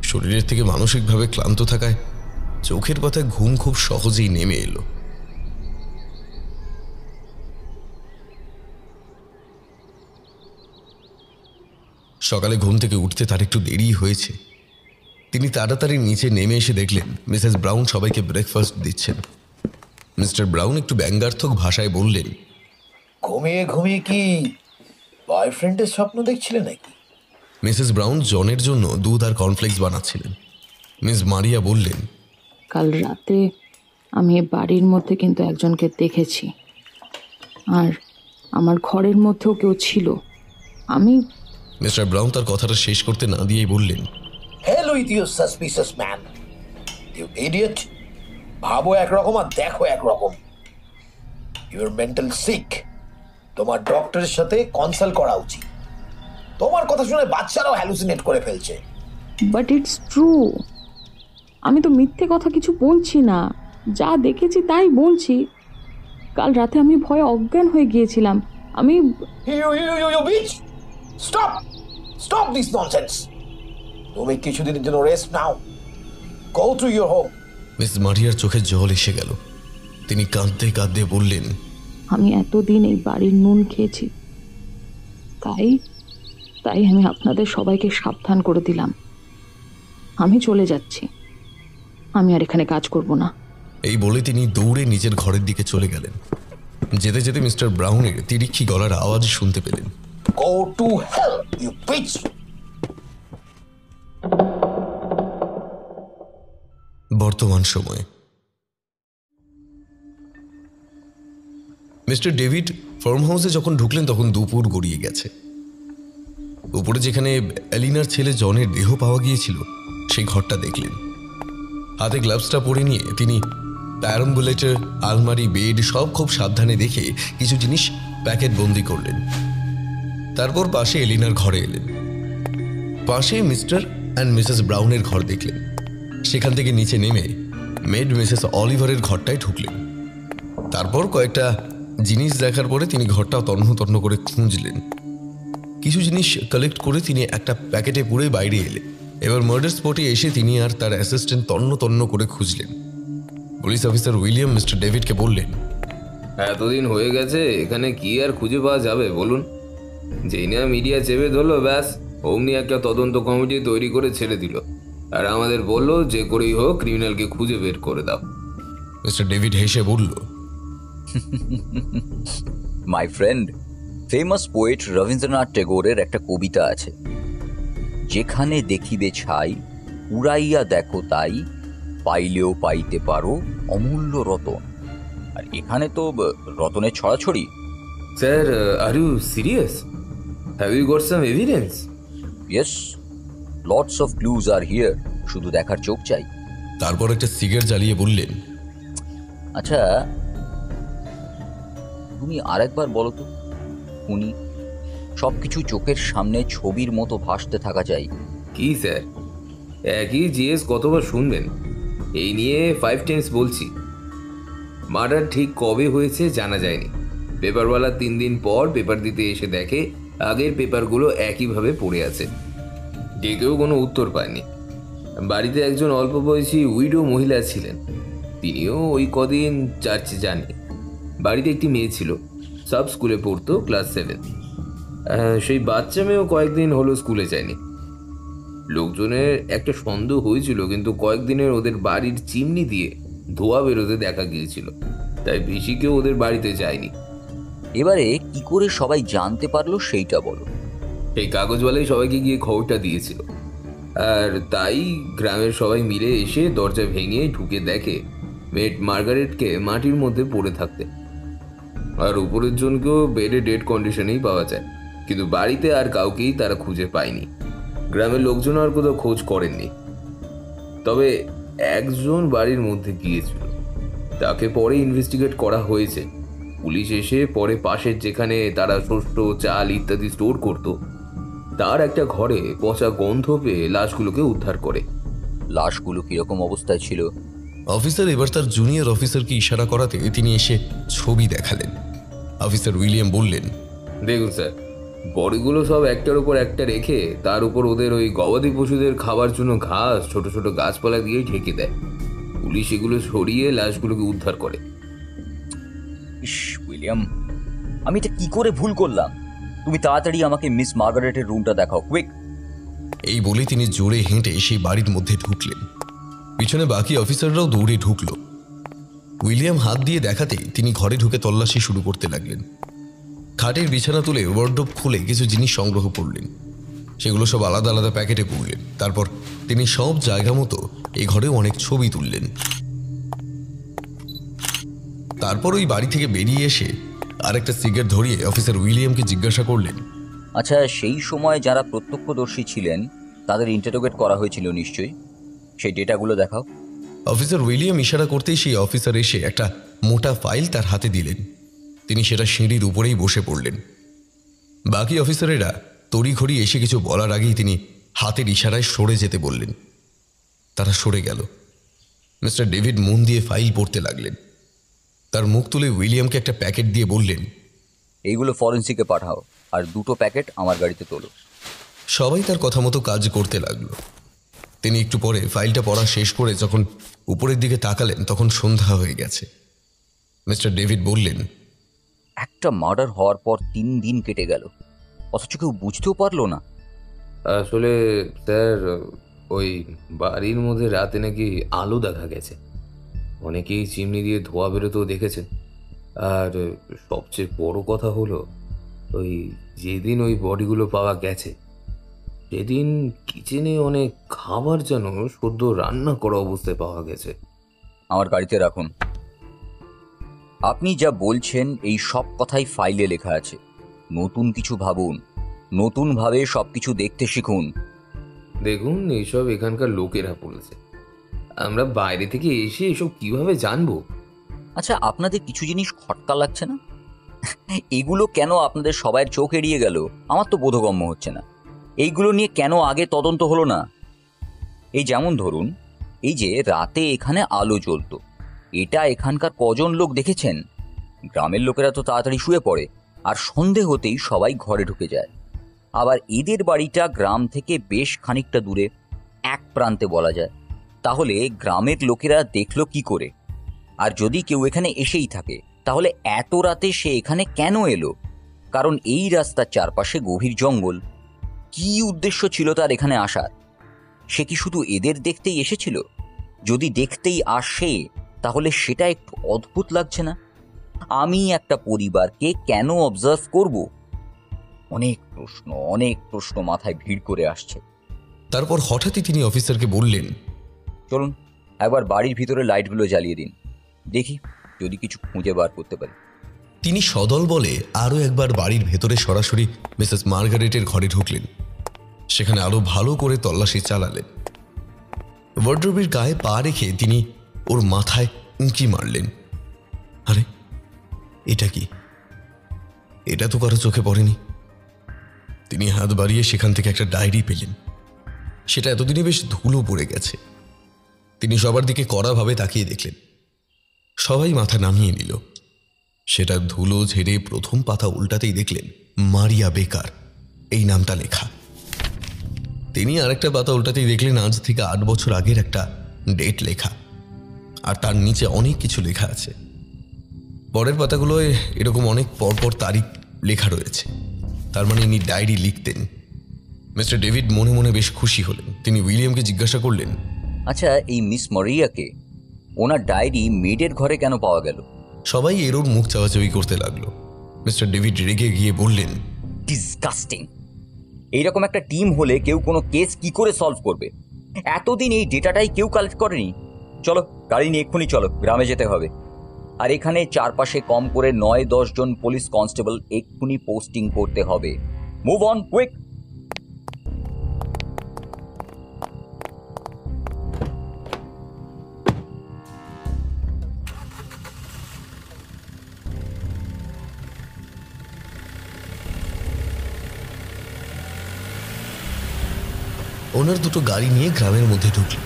শরীরের থেকে মানসিকভাবে ক্লান্ত থাকায় চোখের পাতায় ঘুম খুব সহজেই নেমে এলো। সকালে ঘুম থেকে উঠতে তার একটু দেরি হয়েছে। তিনি তাড়াতাড়ি নিচে নেমে এসে দেখলেন মিসেস ব্রাউন সবাইকে ব্রেকফাস্ট দিচ্ছেন। মিস্টার ব্রাউন একটু ব্যঙ্গার্থক ভাষায় বললেন, ঘুমিয়ে ঘুমিয়ে কি বয়ফ্রেন্ডের স্বপ্ন দেখছিলে নাকি? মিসেস ব্রাউন জনের জন্য দুধ আর কর্নফ্লেক্স বানাচ্ছিলেন। মিস মারিয়া বললেন, কাল রাতে আমি এ বাড়ির মধ্যে কিন্তু একজনকে দেখেছি, আর আমার ঘরের মধ্যেও কেউ ছিল। আমি মিস্টার ব্রাউন তার কথাটা শেষ করতে না দিয়েই বললেন, Hell with you suspicious man. You idiot. ভাবো একরকম আর দেখো একরকম। You're mental sick. তোমার ডক্টরের সাথে কনসাল্ট করা উচিত। তোমার কথা শুনে বাচ্চারাও হ্যালুসিনেট করে ফেলছে। But it's true. আমি তো মিথ্যে কথা কিছু বলছি না, যা দেখেছি তাই বলছি। কাল রাতে আমি ভয়ে অজ্ঞান হয়ে গিয়েছিলাম। আমি You bitch. Stop this nonsense. তুমি কিছুদিনের জন্য রেস্ট নাও। Go to your home. Miss মারিয়ার চোখে জল এসে গেল। তিনি কাঁদতে কাঁদতে বললেন, আমি এতদিন এই বাড়ির নুন খেয়েছি, তাই আমি আপনাদের সবাইকে সাবধান করে দিলাম। আমি চলে যাচ্ছি, আমি আর এখানে কাজ করব না। এই বলে তিনি দৌড়ে নিজের ঘরের দিকে চলে গেলেন। যেতে যেতে মিস্টার ব্রাউনের তিরিক্ষি গলার আওয়াজ শুনতে পেলেন। Go to hell, you bitch. বর্তমান সময় মিস্টার ডেভিড ফার্ম হাউসে যখন ঢুকলেন তখন দুপুর গড়িয়ে গেছে। উপরে যেখানে এলিনার ছেলে জনের দেহ পাওয়া গিয়েছিল সেই ঘরটা দেখলেন। হাতে গ্লাভসটা পরে নিয়ে তিনি প্যারাম্বুলেটর, আলমারি, বেড সব খুব সাবধানে দেখে কিছু জিনিস প্যাকেট বন্দি করলেন। তারপর পাশে এলিনার ঘরে এলেন। পাশে মিস্টার অ্যান্ড মিসেস ব্রাউনের ঘর দেখলেন। সেখান থেকে নিচে নেমে মেড মিসেস অলিভারের ঘরটায় ঢুকলেন। তারপর কয়েকটা জিনিস দেখার পরে তিনি ঘরটা তন্ন তন্ন করে খুঁজলেন। কিছু জিনিস কালেক্ট করে তিনি একটা প্যাকেটে পুরে বাইরে এলেন। এবার মার্ডার স্পটে এসে তিনি আর তার অ্যাসিস্ট্যান্ট তন্ন তন্ন করে খুঁজলেন। পুলিশ অফিসার উইলিয়াম মিস্টার ডেভিডকে বললেন, এতদিন হয়ে গেছে, এখানে কি আর খুঁজে পাওয়া যাবে বলুন? যেই না মিডিয়া চেপে ধরলো, ব্যাস অমনি একটা তদন্ত কমিটি তৈরি করে ছেড়ে দিল, আর আমাদের বললো যে করেই হোক ক্রিমিনালকে খুঁজে বের করে দাও। মিস্টার ডেভিড হেসে বলল, my friend, famous poet Rabindranath টেগোরের একটা কবিতা আছে, যেখানে দেখিবে ছাই উড়াইয়া দেখো তাই, পাইলেও পাইতে পারো অমূল্য রতন। আর এখানে তো রতনের ছড়াছড়ি। Sir, are you serious? Have you got some evidence? Yes, lots of clues are here, শুধু দেখার চোখ চাই। তারপর একটা সিগারেট জ্বালিয়ে বললেন, আচ্ছা তুমি আরেকবার বলো তো, উনি সব কিছু চোখের সামনে ছবির মতো ভাসতে থাকা যায়। কি স্যার, একই জিএস কতবার শুনবেন? এই নিয়ে 5 টাইমস বলছি। মার্ডার ঠিক কবে হয়েছে জানা যায়নি। পেপারওয়ালা 3 দিন পর পেপার দিতে এসে দেখে আগের পেপারগুলো একইভাবে পড়ে আছে। কেউ কোনো উত্তর পায়নি। বাড়িতে একজন অল্প বয়সী উইডো মহিলা ছিলেন, তিনিও ওই কদিন চার্চে যাননি। বাড়িতে একটি মেয়ে ছিল, সব স্কুলে পড়তো, ক্লাস 7। সেই বাচ্চা মেয়েও কয়েকদিন হলো স্কুলে যায়নি। লোকজনের একটা সন্দেহ হয়েছিল, কিন্তু কয়েকদিনের ওদের বাড়ির চিমনি দিয়ে ধোঁয়া বেরোতে দেখা গিয়েছিল, তাই বেশি কেউ ওদের বাড়িতে যায়নি। এবারে কি করে সবাই জানতে পারলো সেইটা বলো। সেই কাগজওয়ালাই সবাইকে গিয়ে খবরটা দিয়েছিল, আর তাই গ্রামের সবাই মিলে এসে দরজা ভেঙে ঢুকে দেখে মেট মার্গারেটকে মাটির মধ্যে পড়ে থাকতে, আর উপরের জনকেও বেডে ডেড কন্ডিশনেই পাওয়া যায়। কিন্তু বাড়িতে আর কাউকেই তারা খুঁজে পায়নি। গ্রামের লোকজন আর কোথাও খোঁজ করেননি। তবে একজন বাড়ির মধ্যে গিয়েছিল, তাকে পরে ইনভেস্টিগেট করা হয়েছে, পুলিশ এসে পরে পাশের যেখানে তারা শস্য চাল ইত্যাদি স্টোর করত তার একটা ঘরে পচা গন্ধ পেয়ে লাশগুলোকে উদ্ধার করে। লাশগুলো কিরকম অবস্থায় ছিল? অফিসার এবার তার জুনিয়র অফিসারকে ইশারা করাতে তিনি এসে ছবি দেখালেন। অফিসার উইলিয়াম বললেন, দেখুন স্যার, বডিগুলো সব একটার উপর একটা রেখে তার উপর ওদের ওই গবাদি পশুদের খাবার জন্য ঘাস, ছোট ছোট গাছপালা দিয়ে ঢেকে দেয়। পুলিশ এগুলো সরিয়ে লাশগুলোকে উদ্ধার করে। ইস উইলিয়াম, আমি এটা কি করে ভুল করলাম? তুমি তাড়াতাড়ি আমাকে মিস মার্গারেটের রুমটা দেখাও, কুইক। এই বলে তিনি জোরে হেঁটে সেই বাড়ির মধ্যে ঢুকলেন। পিছনে বাকি অফিসাররাও দৌড়ে ঢুকল। উইলিয়াম হাত দিয়ে দেখাতেই তিনি ঘরে ঢুকে তল্লাশি শুরু করতে লাগলেন। খাটের বিছানা তুলে ওয়ার্ডরোব খুলে কিছু জিনিস সংগ্রহ করলেন। সেগুলো সব আলাদা আলাদা প্যাকেটে পুরলেন। তারপর তিনি সব জায়গা মতো এই ঘরে অনেক ছবি তুললেন। তারপর ওই বাড়ি থেকে বেরিয়ে এসে আরেকটা সিগারেট ধরিয়ে অফিসার উইলিয়ামকে জিজ্ঞাসা করলেন, আচ্ছা, সেই সময় যারা প্রত্যক্ষদর্শী ছিলেন তাদের ইন্টারোগেট করা হয়েছিল নিশ্চয়ই, সেই ডেটাগুলো দেখাও। অফিসার উইলিয়াম ইশারা করতেই সেই অফিসার এসে একটা মোটা ফাইল তার হাতে দিলেন। তিনি সেটা সিঁড়ির উপরেই বসে পড়লেন। বাকি অফিসারেরা তড়িঘড়ি এসে কিছু বলার আগেই তিনি হাতের ইশারায় সরে যেতে বললেন। তারা সরে গেল। মিস্টার ডেভিড মন দিয়ে ফাইল পড়তে লাগলেন। তার মুখ তুলে উইলিয়ামকে একটা প্যাকেট দিয়ে বললেন, এইগুলো ফরেন্সিকে পাঠাও আর 2টো প্যাকেট আমার গাড়িতে তোলো। সবাই তার কথা মতো কাজ করতে লাগলো। তিনি একটু পরে ফাইলটা পড়া শেষ করে যখন উপরের দিকে তাকালেন তখন সন্ধ্যা হয়ে গেছে। মিস্টার ডেভিড বললেন, একটা মার্ডার হওয়ার পর 3 দিন কেটে গেল, অথচ কেউ বুঝতেও পারলো না। আসলে স্যার, ওই বাড়ির মধ্যে রাতে নাকি আলো দেখা গেছে। অনেকেই চিমনি দিয়ে ধোঁয়া বেরোতেও দেখেছেন। আর সবচেয়ে বড় কথা হলো, ওই যেদিন ওই বডিগুলো পাওয়া গেছে সেদিন কিচেনে অনেক খাবার যেন সদ্য রান্না করা অবস্থায় পাওয়া গেছে। আমার গাড়িতে রাখুন। আপনি যা বলছেন এই সব কথাই ফাইলে লেখা আছে। নতুন কিছু ভাবুন, নতুনভাবে সবকিছু দেখতে শিখুন। দেখুন, এইসব এখানকার লোকেরা বলেছে। আমরা বাইরে থেকে এসে এসব কিভাবে জানবো? আচ্ছা, আপনাদের কিছু জিনিস খটকা লাগছে না? এগুলো কেন আপনাদের সবাইয়ের চোখ এড়িয়ে গেল আমার তো বোধগম্য হচ্ছে না। এইগুলো নিয়ে কেন আগে তদন্ত হলো না? এই যেমন ধরুন, এই যে রাতে এখানে আলো জ্বলতো, এটা এখানকার কজন লোক দেখেছেন? গ্রামের লোকেরা তো তাড়াতাড়ি শুয়ে পড়ে আর সন্ধে হতেই সবাই ঘরে ঢুকে যায়। আবার এদের বাড়িটা গ্রাম থেকে বেশ খানিকটা দূরে, এক প্রান্তে বলা যায়। তাহলে গ্রামের লোকেরা দেখলো কি করে? আর যদি কেউ এখানে এসেই থাকে তাহলে এত রাতে সে এখানে কেন এলো? কারণ এই রাস্তার চারপাশে গভীর জঙ্গল। কি উদ্দেশ্য ছিল তার এখানে আসার? সে কি শুধু এদের দেখতেই এসেছিল? যদি দেখতেই আসে তাহলে সেটা একটু অদ্ভুত লাগছে না? আমি একটা পরিবারকে কেন অবজার্ভ করব? অনেক প্রশ্ন মাথায় ভিড় করে আসছে। তারপর হঠাৎই তিনি অফিসারকে বললেন, চলুন একবার বাড়ির ভিতরে লাইটগুলো জ্বালিয়ে দিন, দেখি যদি কিছু খুঁজে বার করতে পারি। তিনি সদল বলে আরও একবার বাড়ির ভেতরে সরাসরি মিসেস মার্গারেটের ঘরে ঢুকলেন। সেখানে আরো ভালো করে তল্লাশি চালালেন। ওয়ার্ডরোবের গায়ে পা রেখে তিনি ওর মাথায় উঁকি মারলেন। আরে এটা কি? এটা তো কারো চোখে পড়েনি। তিনি হাত বাড়িয়ে সেখান থেকে একটা ডায়েরি পেলেন। সেটা এতদিনে বেশ ধুলো পড়ে গেছে। তিনি সবার দিকে কড়াভাবে তাকিয়ে দেখলেন। সবাই মাথা নামিয়ে নিল। সেটা ধুলো ঝেড়ে প্রথম পাতা উল্টাতেই দেখলেন মারিয়া বেকার এই নামটা লেখা। তিনি আরেকটা পাতা উল্টাতেই দেখলেন আজ থেকে 8 বছর আগের একটা ডেট লেখা, আর তার নিচে অনেক কিছু লেখা আছে। পরের পাতাগুলোয় এরকম অনেক পরপর তারিখ লেখা রয়েছে। তার মানে ইনি ডায়েরি লিখতেন। মিস্টার ডেভিড মনে মনে বেশ খুশি হলেন। তিনি উইলিয়ামকে জিজ্ঞাসা করলেন, আচ্ছা, এই মিস মারিয়াকে ওনার ডায়েরি মেডের ঘরে কেন পাওয়া গেল? সবাই এর ওর মুখ চাওয়াচাওয়ি করতে লাগলো। মিস্টার ডেভিড রেগে গিয়ে বললেন, ডিসগাস্টিং! এইরকম একটা টিম হলে কেউ কোনো কেস কি করে সলভ করবে? এতদিন এই ডেটাটাই কেউ কালেক্ট করেনি। চলো গাড়ি নিয়ে এক্ষুনি চলো, গ্রামে যেতে হবে। আর এখানে চারপাশে কম করে 9-10 জন পুলিশ কনস্টেবল এক্ষুনি পোস্টিং করতে হবে। Move on quick! ওনার দুটো গাড়ি নিয়ে গ্রামের মধ্যে ঢুকলেন।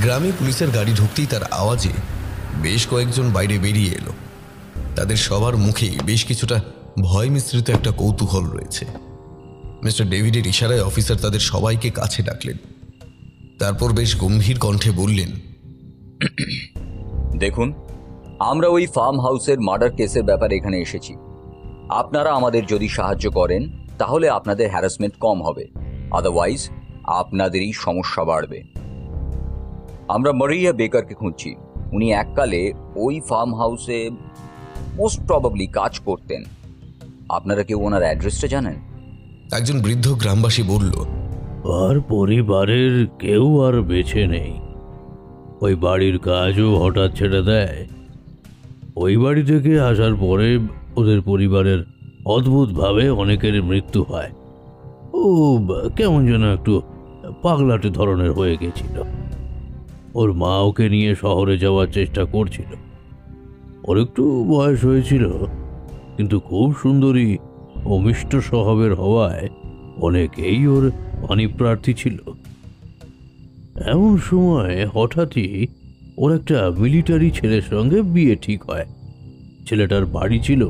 গ্রামে পুলিশের গাড়ি ঢুকতেই তার আওয়াজে বেশ কয়েকজন বাইরে বেরিয়ে এলো। তাদের সবার মুখে বেশ কিছুটা ভয় মিশ্রিত একটা কৌতূহল রয়েছে। মিস্টার ডেভিডের ইশারায় অফিসার তাদের সবাইকে কাছে ডাকলেন। তারপর বেশ গম্ভীর কণ্ঠে বললেন, দেখুন, আমরা ওই ফার্ম হাউসের মার্ডার কেসের ব্যাপারে এখানে এসেছি। আপনারা আমাদের যদি সাহায্য করেন তাহলে আপনাদের হ্যারাসমেন্ট কম হবে, আদারওয়াইজ আপনাদেরই সমস্যা বাড়বে। আমরা মারিয়া বেকারকে খুঁজছি। উনি এককালে ওই ফার্ম হাউসে মোস্ট প্রবাবলি কাজ করতেন। আপনারা কেউ ওনার অ্যাড্রেসটা জানেন? একজন বৃদ্ধ গ্রামবাসী বলল, আর পরিবারের কেউ আর বেঁচে নেই। ওই বাড়ির কাজও হঠাৎ ছেড়ে দেয়। ওই বাড়ি থেকে আসার পরে ওদের পরিবারের অদ্ভুতভাবে অনেকের মৃত্যু হয়। ও কেমন যেন একটু পাগলাটে ধরনের হয়ে গেছিল। ওর মা ওকে নিয়ে শহরে যাওয়ার চেষ্টা করছিল। ওর একটু বয়স হয়েছিল, কিন্তু খুব সুন্দরী ও মিষ্ট স্বভাবের হওয়ায় অনেকেই ওর পাণিপ্রার্থী ছিল। এমন সময় হঠাৎই ওর একটা মিলিটারি ছেলের সঙ্গে বিয়ে ঠিক হয়। ছেলেটার বাড়ি ছিল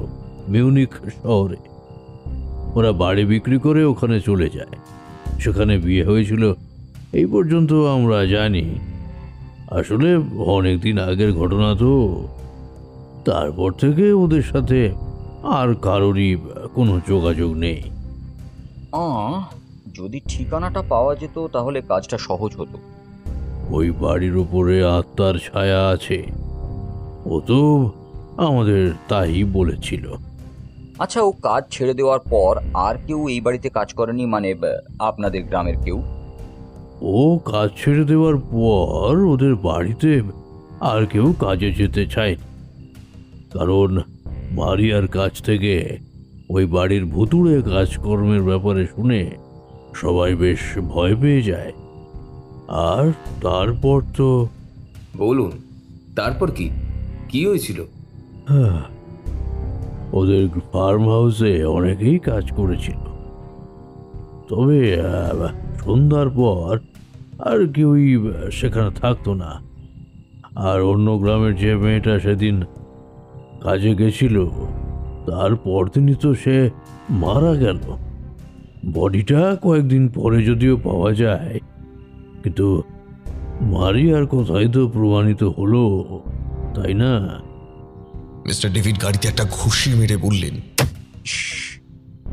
মিউনিখ শহরে। ওরা বাড়ি বিক্রি করে ওখানে চলে যায়। সেখানে বিয়ে হয়েছিল, এই পর্যন্ত আমরা জানি। আসলে অনেক দিন আগের ঘটনা তো। তারপর থেকে ওদের সাথে আর কারোরই কোনো যোগাযোগ নেই। যদি ঠিকানাটা পাওয়া যেত তাহলে কাজটা সহজ হতো। ওই বাড়ির উপরে আত্মার ছায়া আছে, ও তো আমাদের তাই বলেছিল। আচ্ছা, ও কাজ ছেড়ে দেওয়ার পর আর কেউ এই বাড়িতে কাজ করেনি? মানে আপনাদের গ্রামের কেউ? ও কাজ ছেড়ে দেওয়ার পর ওদের বাড়িতে আর কেউ কাজে যেতে চায়নি, কারণ মারিয়ার কাছ থেকে ওই বাড়ির ভুতুড়ে কাজকর্মের ব্যাপারে শুনে সবাই বেশ ভয় পেয়ে যায়। আর তারপর তো বলুন, তারপর কি কি হয়েছিল? ওদের ফার্ম হাউসে অনেকেই কাজ করেছিল, তবে সন্ধ্যার পর আর কেউই সেখানে থাকতো না। আর অন্য গ্রামের যে মেয়েটা সেদিন কাজে গেছিল, তার পরদিনই তো সে মারা গেল। বডিটা কয়েকদিন পরে যদিও পাওয়া যায়, কিন্তু মারিয়ার কথাই তো প্রমাণিত হলো, তাই না? মিস্টার ডেভিড গাড়িতে একটা ঘুষি মেরে বললেন,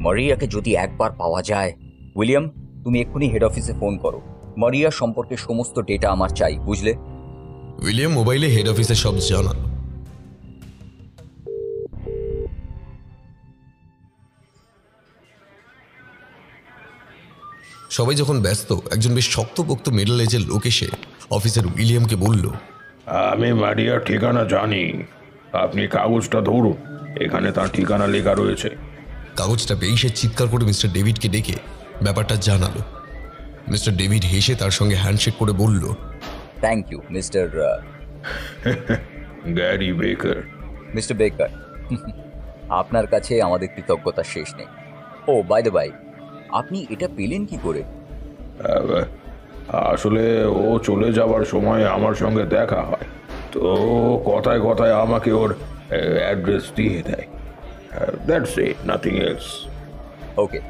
মারিয়াকে যদি একবার পাওয়া যায়। উইলিয়াম, তুমি এক্ষুনি হেড অফিসে ফোন করো। মারিয়া সম্পর্কে সমস্ত ডেটা আমার চাই, বুঝলে? উইলিয়াম মোবাইলে হেড অফিসে সব জানাল। সবাই যখন ব্যস্ত, একজন বেশ শক্তপোক্ত মিডল এজের লোক এসে অফিসার উইলিয়ামকে বলল, আমি মারিয়ার ঠিকানা জানি, আপনি কাগজটা ধরুন, এখানে তার ঠিকানা লেখা রয়েছে। কাগজটা পেয়ে সে চিৎকার করে মিস্টার ডেভিডকে ডেকে ব্যাপারটা জানালো। মিস্টার ডেভিড হেসে তার সঙ্গে হ্যান্ডশেক করে বলল, থ্যাংক ইউ মিস্টার গ্যারি বেকার। মিস্টার বেকার, আপনার কাছে আমাদের কৃতজ্ঞতা শেষ নেই। ও বাই দ্য বাই, আপনি এটা পেলেন কি করে? আসলে ও চলে যাবার সময় আমার সঙ্গে দেখা হয়, তো কথায় কথায় আমাকে ওর অ্যাড্রেস দিয়ে দেয়। That's it, nothing else. Okay,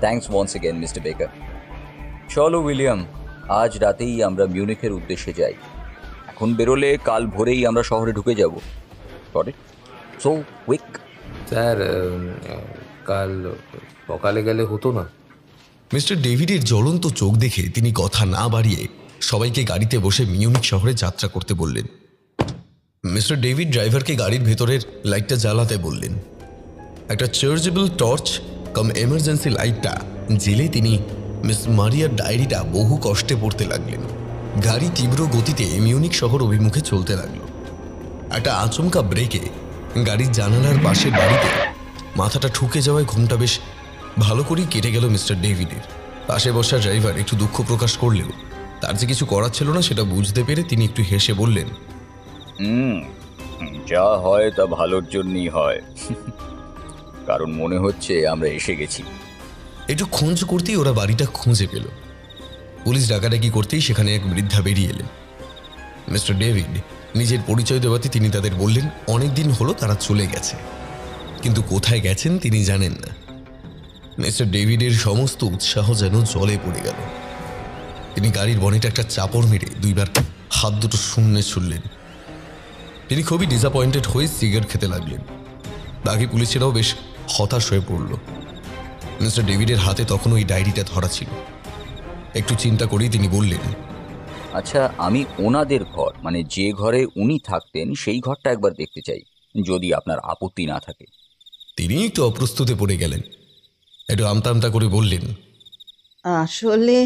thanks once again mister Baker. চলো উইলিয়াম, আজ রাতেই আমরা মিউনিখের উদ্দেশ্যে যাই। এখন বেরোলে কাল ভোরেই আমরা শহরে ঢুকে যাব। So quick. স্যার, কাল সকালে গেলে হতো না? মিস্টার ডেভিডের জ্বলন্ত চোখ দেখে তিনি কথা না বাড়িয়ে সবাইকে গাড়িতে বসে মিউনিখ শহরে যাত্রা করতে বললেন। মিস্টার ডেভিড ড্রাইভারকে গাড়ির ভেতরের লাইটটা জ্বালাতে বললেন। একটা চার্জেবল টর্চ কাম এমার্জেন্সি লাইটটা জেলে তিনি মিস মারিয়ার ডায়েরিটা বহু কষ্টে পড়তে লাগলেন। গাড়ি তীব্র গতিতে মিউনিখ শহর অভিমুখে চলতে লাগলো। একটা আচমকা ব্রেকে গাড়ির জানালার পাশের বাড়িতে মাথাটা ঠুকে যাওয়ায় ঘুমটা বেশ ভালো করেই কেটে গেল মিস্টার ডেভিডের। পাশে বসা ড্রাইভার একটু দুঃখ প্রকাশ করলেও তার যে কিছু করার ছিল না সেটা বুঝতে পেরে তিনি একটু হেসে বললেন, যা হয় তা ভালোর জন্যই হয়, কারণ মনে হচ্ছে আমরা এসে গেছি। একটু খোঁজ করতেই ওরা বাড়িটা খুঁজে পেল। পুলিশ ডাকাডাকি করতেই সেখানে এক বৃদ্ধা বেরিয়ে এলেন। মিস্টার ডেভিড নিজের পরিচয় দেওয়াতে তিনি তাদের বললেন অনেক দিন হলো তারা চলে গেছে, কিন্তু কোথায় গেছেন তিনি জানেন না। মিস্টার ডেভিডের সমস্ত উৎসাহ যেন জলে পড়ে গেল। তিনি গাড়ির বনেটে একটা চাপড় মেরে দুইবার হাত দুটো শূন্যে ছুড়লেন। তিনি খুবই ডিসঅ্যাপয়েন্টেড হয়ে সিগারেট খেতে লাগলেন। বাকি পুলিশেরাও বেশ হতাশ হয়ে পড়ল। মিস্টার ডেভিডের হাতে তখন ওই ডায়েরিটা ধরা ছিল। একটু চিন্তা করেই তিনি বললেন, আচ্ছা, আমি ওনাদের ঘর, মানে যে ঘরে উনি থাকতেন সেই ঘরটা একবার দেখতে চাই, যদি আপনার আপত্তি না থাকে। তিনি একটু অপ্রস্তুতে পড়ে গেলেন। একটু আমতা আমতা করে বললেন, আসলে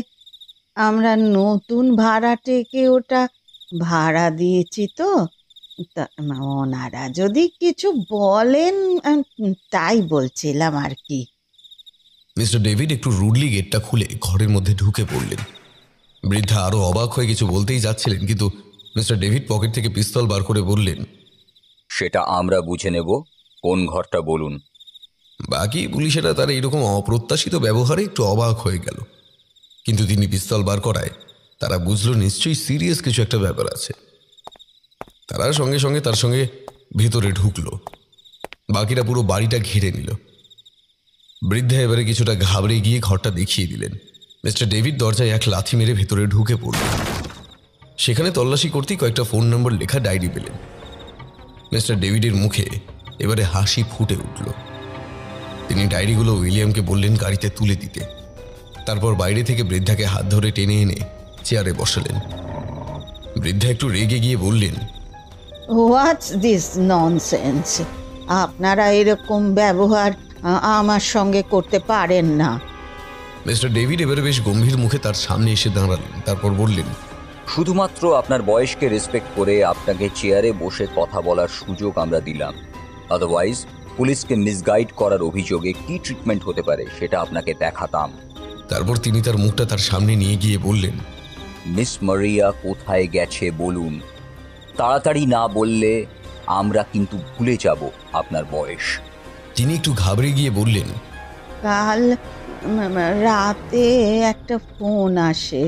আমরা নতুন ভাড়াটেকে ওটা ভাড়া দিয়েছি তো, ওনারা যদি কিছু বলেন তাই বলছিলাম আর কি। মিস্টার ডেভিড একটু রুডলি গেটটা খুলে ঘরের মধ্যে ঢুকে পড়লেন। বৃদ্ধা আরো অবাক হয়ে কিছু বলতেই যাচ্ছিলেন, কিন্তু মিস্টার ডেভিড পকেট থেকে পিস্তল বার করে বললেন, সেটা আমরা বুঝে নেব, কোন ঘরটা বলুন। বাকি পুলিশেরা তার এইরকম অপ্রত্যাশিত ব্যবহারে একটু অবাক হয়ে গেল, কিন্তু তিনি পিস্তল বার করায় তারা বুঝলো নিশ্চয়ই সিরিয়াস কিছু একটা ব্যাপার আছে। তারা সঙ্গে সঙ্গে তার সঙ্গে ভেতরে ঢুকলো। বাকিরা পুরো বাড়িটা ঘিরে নিল। বৃদ্ধা এবারে কিছুটা ঘাবড়ে গিয়ে ঘরটা দেখিয়ে দিলেন। মিস্টার ডেভিড দরজায় এক লাথি মেরে ভেতরে ঢুকে পড়লেন। সেখানে তল্লাশি করতেই কয়েকটা ফোন নম্বর লেখা ডায়েরি পেলেন। মিস্টার ডেভিডের মুখে এবারে হাসি ফুটে উঠল। তিনি ডায়েরিগুলো উইলিয়ামকে বললেন গাড়িতে তুলে দিতে। তারপর বাইরে থেকে বৃদ্ধাকে হাত ধরে টেনে এনে চেয়ারে বসালেন। বৃদ্ধা একটু রেগে গিয়ে বললেন, হোয়াটস দিস ননসেন্স? আপনারা এরকম ব্যবহার আমার সঙ্গে করতে পারেন না। মিস্টার ডেভিড এবারে বেশ গম্ভীর মুখে তার সামনে এসে দাঁড়ালেন। তারপর বললেন, শুধুমাত্র আপনার বয়সকে রেসপেক্ট করে আপনাকে চেয়ারে বসে কথা বলার সুযোগ আমরা দিলাম। আদারওয়াইজ পুলিশকে মিসগাইড করার অভিযোগে কি ট্রিটমেন্ট হতে পারে সেটা আপনাকে দেখাতাম। তারপর তিনি তার মুখটা তার সামনে নিয়ে গিয়ে বললেন, মিস মারিয়া কোথায় গেছে বলুন। তাড়াতাড়ি না বললে আমরা কিন্তু ভুলে যাব আপনার বয়স। তিনি একটু ঘাবড়ে গিয়ে বললেন, কাল রাতে একটা ফোন আসে,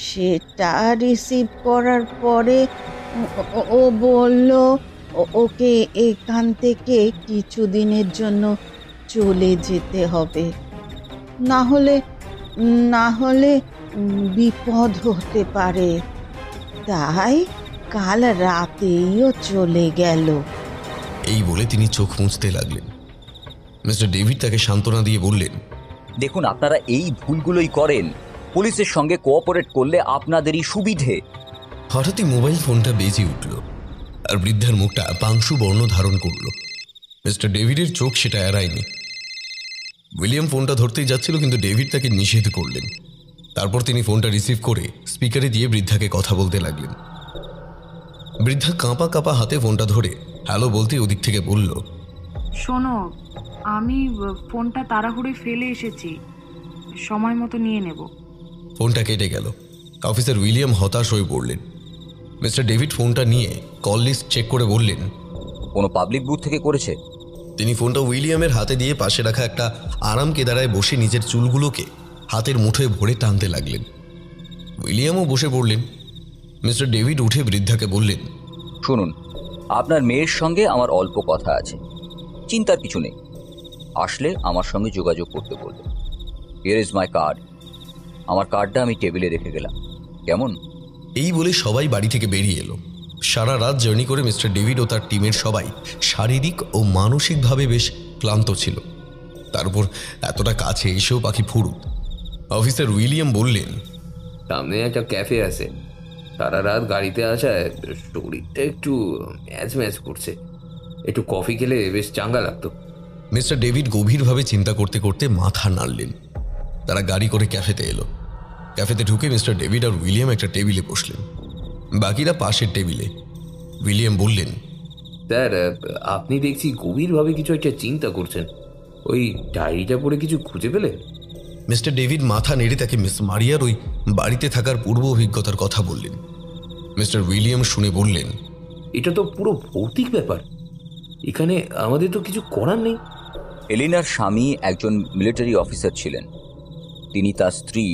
সেটা রিসিভ করার পরে ও বলল ওকে এখান থেকে কিছুদিনের জন্য চলে যেতে হবে, না হলে বিপদ হতে পারে। তাই কাল রাতেইও চলে গেল। এই বলে তিনি চোখ মুছতে লাগলেন। মিস্টার ডেভিড তাকে সান্ত্বনা দিয়ে বললেন, দেখুন, আপনারা এই ভুলগুলোই করেন। পুলিশের সঙ্গে কোঅপারেট করলে আপনাদেরই সুবিধে। হঠাৎই মোবাইল ফোনটা বেজে উঠল আর বৃদ্ধার মুখটা পাংশু বর্ণ ধারণ করল। মিস্টার ডেভিডের চোখ সেটা এড়ায়নি। উইলিয়াম ফোনটা ধরতেই যাচ্ছিল, কিন্তু ডেভিড তাকে নিষেধ করলেন। তারপর তিনি ফোনটা রিসিভ করে স্পিকারে দিয়ে বৃদ্ধাকে কথা বলতে লাগলেন। বৃদ্ধা কাঁপা কাঁপা হাতে ফোনটা ধরে হ্যালো বলতে ওদিক থেকে বলল, শোনো, আমি ফোনটা তাড়াহুড়ে ফেলে এসেছি, সময় মতো নিয়ে নেব। ফোনটা কেটে গেল। অফিসার উইলিয়াম হতাশ হয়ে পড়লেন। মিস্টার ডেভিড ফোনটা নিয়ে কল লিস্ট চেক করে বললেন, কোনো পাবলিক বুথ থেকে করেছে? তিনি ফোনটা উইলিয়ামের হাতে দিয়ে পাশে রাখা একটা আরাম কেদারায় বসে নিজের চুলগুলোকে হাতের মুঠোয় ভরে টানতে লাগলেন। উইলিয়ামও বসে পড়লেন। মিস্টার ডেভিড উঠে বৃদ্ধাকে বললেন, শুনুন, আপনার মেয়ের সঙ্গে আমার অল্প কথা আছে, চিন্তার কিছু নেই। আসলে আমার সঙ্গে যোগাযোগ করতে বলবেন। Here is my card. আমার কার্ডটা আমি টেবিলে রেখে গেলাম, কেমন? এই বলে সবাই বাড়ি থেকে বেরিয়ে এলো। সারা রাত জার্নি করে মিস্টার ডেভিড ও তার টিমের সবাই শারীরিক ও মানসিকভাবে বেশ ক্লান্ত ছিল। তার উপর এতটা কাছে এসেও পাখি ফুরুত। অফিসার উইলিয়াম বললেন, সামনে একটা ক্যাফে আছে, সারা রাত গাড়িতে আসায় শরীরটা একটু ম্যাচ ম্যাচ করছে, একটু কফি খেলে বেশ চাঙ্গা লাগতো। মিস্টার ডেভিড গভীরভাবে চিন্তা করতে করতে মাথা নাড়লেন। তারা গাড়ি করে ক্যাফেতে এলো। ক্যাফেতে ঢুকে মিস্টার ডেভিড আর উইলিয়াম একটা টেবিলে বসলেন, বাকিরা পাশের টেবিলে। উইলিয়াম বললেন, স্যার, আপনি দেখছি গভীরভাবে কিছু একটা চিন্তা করছেন। ওই ডায়েরিটা পড়ে কিছু খুঁজে পেলেন? মিস্টার ডেভিড মাথা নেড়ে তাকে মিস মারিয়ার ওই বাড়িতে থাকার পূর্ব অভিজ্ঞতার কথা বললেন। মিস্টার উইলিয়াম শুনে বললেন, এটা তো পুরো ভৌতিক ব্যাপার, এখানে আমাদের তো কিছু করার নেই। এলিনার স্বামী একজন মিলিটারি অফিসার ছিলেন। তিনি তার স্ত্রী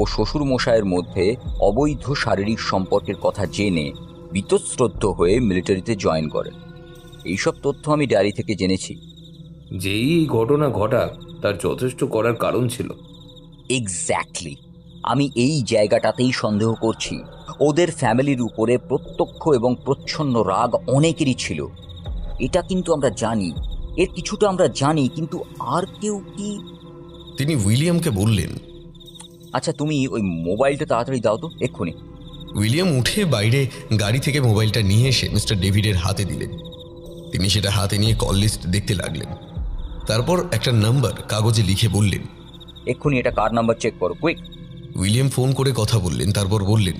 ও শ্বশুরমশাইয়ের মধ্যে অবৈধ শারীরিক সম্পর্কের কথা জেনে বীতশ্রদ্ধ হয়ে মিলিটারিতে জয়েন করেন। এইসব তথ্য আমি ডায়েরি থেকে জেনেছি। যেই এই ঘটনা ঘটাক তার যথেষ্ট করার কারণ ছিল। এক্স্যাক্টলি, আমি এই জায়গাটাতেই সন্দেহ করছি। ওদের ফ্যামিলির উপরে প্রত্যক্ষ এবং প্রচ্ছন্ন রাগ অনেকেরই ছিল। এটা কিন্তু আমরা জানি, এর কিছুটা আমরা জানি, কিন্তু আর কেউ কি? তিনি উইলিয়ামকে বললেন, আচ্ছা তুমি ওই মোবাইলটা তাড়াতাড়ি দাও তো, এক্ষুনি। উইলিয়াম উঠে বাইরে গাড়ি থেকে মোবাইলটা নিয়ে এসে মিস্টার ডেভিডের হাতে দিলেন। তিনি সেটা হাতে নিয়ে কল লিস্ট দেখতে লাগলেন। তারপর একটা নাম্বার কাগজে লিখে বললেন, এক্ষুনি এটা কার নাম্বার চেক করো, কুইক। উইলিয়াম ফোন করে কথা বললেন, তারপর বললেন,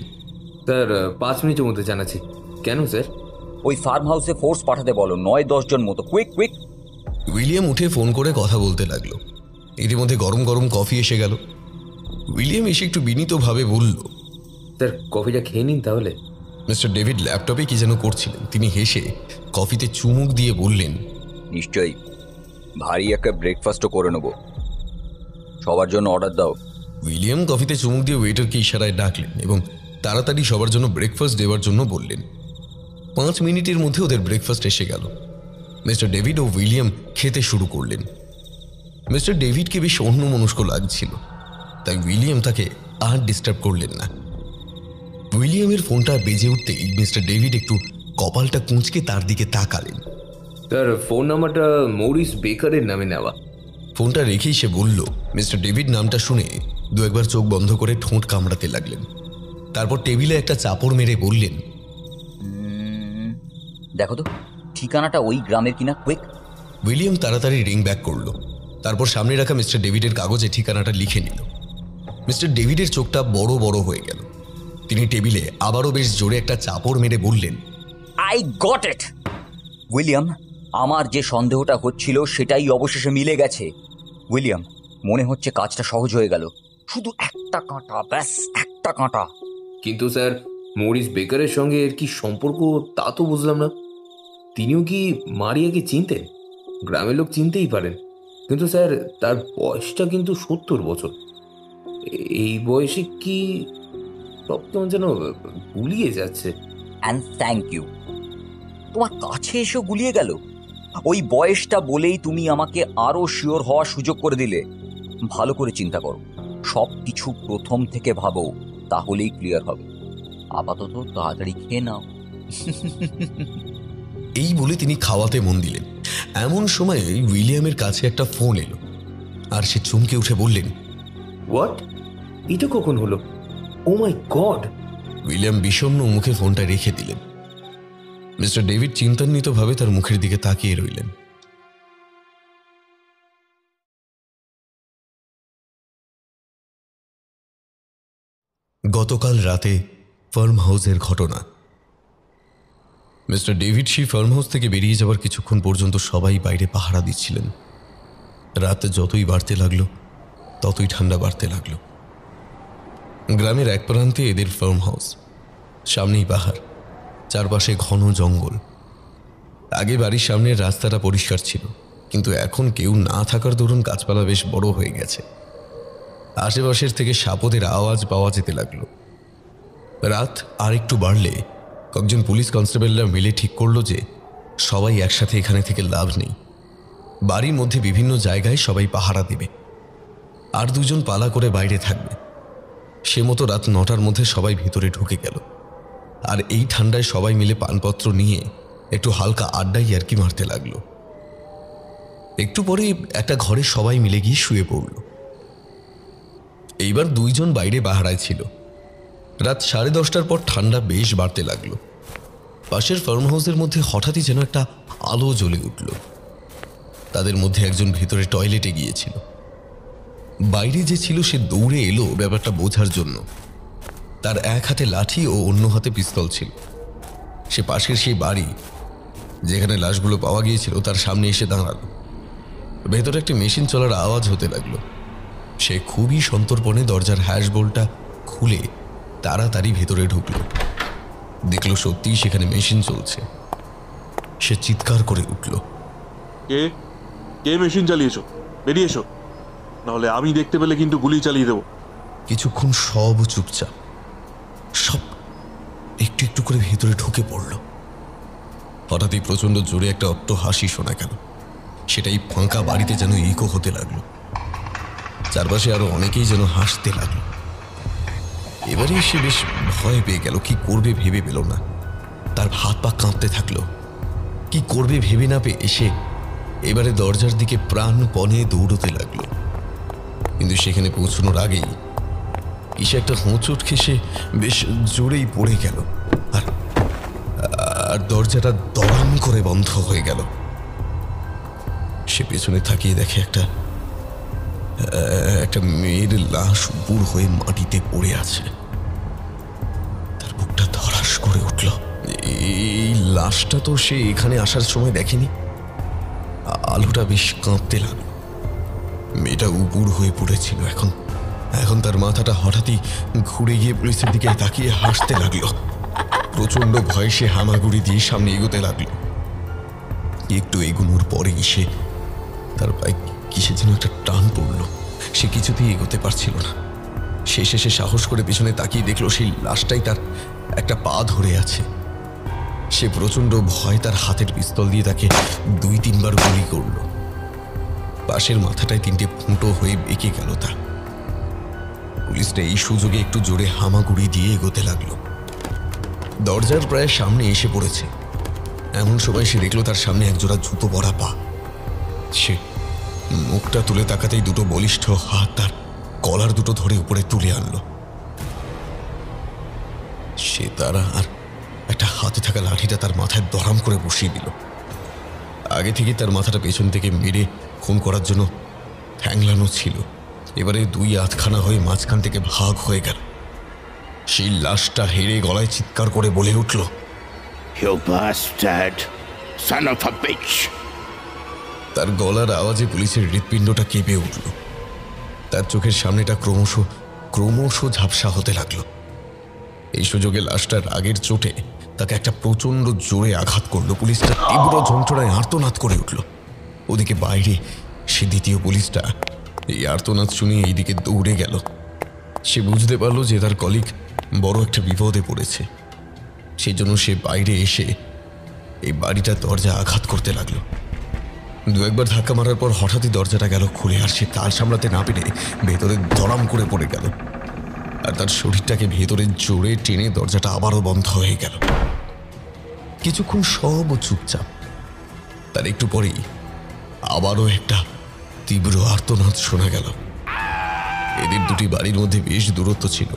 স্যার 5 মিনিটের মধ্যে জানাচ্ছি। কেন স্যার? ওই ফার্ম হাউসে ফোর্স পাঠাতে বলো, 9-10 জন মতো, কুইক কুইক। উইলিয়াম উঠে ফোন করে কথা বলতে লাগলো। ইতিমধ্যে গরম গরম কফি এসে গেল। উইলিয়াম এসে একটু বিনীতভাবে বলল, স্যার কফিটা খেয়ে নিন তাহলে। মিস্টার ডেভিড ল্যাপটপে কি যেন করছিলেন। তিনি হেসে কফিতে চুমুক দিয়ে বললেন, নিশ্চয়ই, ভারী একটা ব্রেকফাস্টও করে নেব, সবার জন্য অর্ডার দাও। উইলিয়াম কফিতে চুমুক দিয়ে ওয়েটারকে ইশারায় ডাকলেন এবং তাড়াতাড়ি সবার জন্য ব্রেকফাস্ট দেওয়ার জন্য বললেন। 5 মিনিটের মধ্যে ওদের ব্রেকফাস্ট এসে গেল। মিস্টার ডেভিড ও উইলিয়াম খেতে শুরু করলেন। মিস্টার ডেভিডকে বেশ অন্যমনস্ক লাগছিল, তাই উইলিয়াম তাকে আর ডিস্টার্ব করলেন না। উইলিয়ামের ফোনটা বেজে উঠতেই মিস্টার ডেভিড একটু কপালটা কুঁচকে তার দিকে তাকালেন। তার ফোন নাম্বারটা মরিস বেকারের নামে নেওয়া। ফোনটা রেখেই সে বলল, মিস্টার ডেভিড নামটা শুনে 2-1বার চোখ বন্ধ করে ঠোঁট কামড়াতে লাগলেন। তারপর টেবিলে একটা চাপড় মেরে বললেন, দেখো তো ঠিকানাটা ওই গ্রামের কিনা, কুইক। উইলিয়াম তাড়াতাড়ি রিং ব্যাক করল। তারপর সামনে রাখা মিস্টার ডেভিডের কাগজে ঠিকানাটা লিখে নিল। মিস্টার ডেভিডের চোখটা বড় বড় হয়ে গেল। তিনি টেবিলে আবারও বেশ জোরে একটা চাপড় মেরে বললেন, আই গট ইট! উইলিয়াম, আমার যে সন্দেহটা হচ্ছিল সেটাই অবশেষে মিলে গেছে। উইলিয়াম, মনে হচ্ছে কাজটা সহজ হয়ে গেল। শুধু একটা কাঁটা, ব্যাস একটা কাঁটা। কিন্তু স্যার মরিস বেকারের সঙ্গে এর কি সম্পর্ক তা তো বুঝলাম না। তিনিও কি মারিয়াকে চিনতেন? গ্রামের লোক চিনতেই পারেন, কিন্তু স্যার তার বয়সটা কিন্তু 70 বছর। এই বয়সে কি সব কেমন যেন গুলিয়ে যাচ্ছে। অ্যান্ড থ্যাংক ইউ, তোমার কাছে এসে গুলিয়ে গেল। ওই বয়সটা বলেই তুমি আমাকে আরো শিওর হওয়ার সুযোগ করে দিলে। ভালো করে চিন্তা করো, সব কিছু প্রথম থেকে ভাবো, তাহলেই ক্লিয়ার হবে। আপাতত তাড়াতাড়ি খেয়ে নাও। এই বলে তিনি খাওয়াতে মন দিলেন। এমন সময় উইলিয়ামের কাছে একটা ফোন এলো, আর সে চমকে উঠে বললেন, হোয়াট? এটা কখন হলো? ও মাই গড! উইলিয়াম বিষণ্ণ মুখে ফোনটা রেখে দিলেন। মিস্টার ডেভিড চিন্তান্বিতভাবে তার মুখের দিকে তাকিয়ে রইলেন। গতকাল রাতে ফার্ম হাউসের ঘটনা। মিস্টার ডেভিড সেই ফার্ম হাউস থেকে বেরিয়ে যাওয়ার কিছুক্ষণ পর্যন্ত সবাই বাইরে পাহারা দিচ্ছিলেন। রাত যতই বাড়তে লাগলো ততই ঠান্ডা বাড়তে লাগলো। গ্রামের এক প্রান্তে এদের ফার্ম হাউস, সামনেই পাহাড়, চারপাশে ঘন জঙ্গল। আগে বাড়ির সামনের রাস্তাটা পরিষ্কার ছিল, কিন্তু এখন কেউ না থাকার দরুন গাছপালা বেশ বড় হয়ে গেছে। আশেপাশের থেকে সাপদের আওয়াজ পাওয়া যেতে লাগলো। রাত আর একটু বাড়লে কয়েকজন পুলিশ কনস্টেবলরা মিলে ঠিক করলো যে সবাই একসাথে এখানে থেকে লাভ নেই। বাড়ির মধ্যে বিভিন্ন জায়গায় সবাই পাহারা দেবে, আর 2 জন পালা করে বাইরে থাকবে। সে মতো রাত 9টার মধ্যে সবাই ভিতরে ঢুকে গেল। আর এই ঠান্ডায় সবাই মিলে পানপত্র নিয়ে একটু হালকা আড্ডাই আর কি মারতে লাগলো। একটু পরে একটা ঘরে সবাই মিলে গিয়ে শুয়ে পড়ল। এইবার 2 জন বাইরে পাহারায় ছিল। রাত 10:30টার পর ঠান্ডা বেশ বাড়তে লাগলো। পাশের ফার্ম হাউসের মধ্যে হঠাৎই যেন একটা আলো জ্বলে উঠল। তাদের মধ্যে একজন ভিতরে টয়লেটে গিয়েছিল। বাইরে যে ছিল সে দৌড়ে এলো ব্যাপারটা বোঝার জন্য। তার এক হাতে লাঠি ও অন্য হাতে পিস্তল ছিল। সে পাশের সেই বাড়ি যেখানে লাশগুলো পাওয়া গিয়েছিল তার সামনে এসে দাঁড়ালো। ভেতরে একটি মেশিন চলার আওয়াজ হতে লাগলো। সে খুবই সন্তর্পণে দরজার হ্যাশ বোল্টটা খুলে তাড়াতাড়ি ভেতরে ঢুকলো। দেখল সত্যিই সেখানে মেশিন চলছে। সে চিৎকার করে উঠল, কে কে মেশিন চালিয়েছো? বেরিয়ে এসো, নাহলে আমি দেখতে পেলে কিন্তু গুলি চালিয়ে দেবো। কিছুক্ষণ সব চুপচাপ, সব একটু একটু করে ভেতরে ঢুকে পড়ল। হঠাৎই প্রচন্ড জোরে একটা অট্ট হাসি শোনা গেল। সেটাই ফাঁকা বাড়িতে যেন ইকো হতে লাগলো। চারপাশে আরো অনেকেই যেন হাসতে লাগলো। এবারে সে বেশ ভয় পেয়ে গেল। কি করবে ভেবে পেল না। তার হাত পা কাঁপতে থাকলো। কি করবে ভেবে না পেয়ে এসে এবারে দরজার দিকে প্রাণপণে দৌড়তে লাগলো। কিন্তু সেখানে পৌঁছানোর আগেই কিসে একটা হোঁচট খেসে বেশ জোরেই পড়ে গেল, আর দরজাটা দড়াম করে বন্ধ হয়ে গেল। সে পেছনে তাকিয়ে দেখে একটা মেয়ের লাশ উপুড় হয়ে মাটিতে পড়ে আছে। তার বুকটা ধড়াস করে উঠল। এই লাশটা তো সে এখানে আসার সময় দেখেনি। আলোটা বেশ কাঁপতে লাগলো। মেয়েটা উপুড় হয়ে পড়েছিল। এখন তার মাথাটা হঠাৎই ঘুরে গিয়ে পুলিশের দিকে তাকিয়ে হাসতে লাগলো। প্রচন্ড ভয়ে সে হামাগুড়ি দিয়ে সামনে এগোতে লাগলো। একটু এগোনোর পরেই সে তার পায়ে কিসে যেন একটা টান পড়ল। সে কিছুতেই এগোতে পারছিল না। শেষে সে সাহস করে পিছনে তাকিয়ে দেখলো সেই লাশটাই তার একটা পা ধরে আছে। সে প্রচন্ড ভয় তার হাতের পিস্তল দিয়ে তাকে 2-3 বার গুলি করল। পাশের মাথাটায় 3টে ফুটো হয়ে বেঁকে গেল তা। পুলিশটা এই সুযোগে একটু জোরে হামাগুড়ি দিয়ে এগোতে লাগলো। দরজার প্রায় সামনে এসে পড়েছে। এমন সময় সে দেখলো তার সামনে একজোড়া জুতো পরা পা। সে মুখটা তুলে তাকাতেই দুটো বলিষ্ঠ হাত তার কলার দুটো ধরে উপরে তুলে আনলো। সে তারা আর একটা হাতে থাকা লাঠিটা তার মাথায় দরাম করে বসিয়ে দিল। আগে থেকে তার মাথাটা পেছন থেকে মেরে খুন করার জন্য ঠ্যাংলানো ছিল। এবারে 2 আধখানা হয়ে মাঝখান থেকে ভাগ হয়ে গেল। সেই লাশটা হেরে গলায় চিৎকার করে বলে উঠল, "You bastard, son of a bitch!" তার গলার আওয়াজে পুলিশের হৃৎপিণ্ডটা কেঁপে উঠল। তার চোখের সামনেটা ক্রমশ ঝাপসা হতে লাগলো। এই সুযোগে লাশটার আগের চোটে তাকে একটা প্রচন্ড জোরে আঘাত করলো। পুলিশটা তীব্র যন্ত্রণায় আর্তনাদ করে উঠল। ওদিকে বাইরে সে দ্বিতীয় পুলিশটা এই আর্তনাদ শুনে এইদিকে দৌড়ে গেল। সে বুঝতে পারল যে তার কলিগ বড় একটা বিপদে পড়েছে। সেই জন্য সে বাইরে এসে এই বাড়িটার দরজা আঘাত করতে লাগলো। 2-1 ধাক্কা মারার পর হঠাৎই দরজাটা গেল খুলে, আর সে তাল সামলাতে না পেরে ভেতরে দড়াম করে পড়ে গেল। আর তার শরীরটাকে ভেতরে জোরে টেনে দরজাটা আবারও বন্ধ হয়ে গেল। কিছুক্ষণ সব চুপচাপ। তার একটু পরেই আবারও একটা তীব্র আর্তনাদ শোনা গেল। এদের দুটি বাড়ির মধ্যে বেশ দূরত্ব ছিল।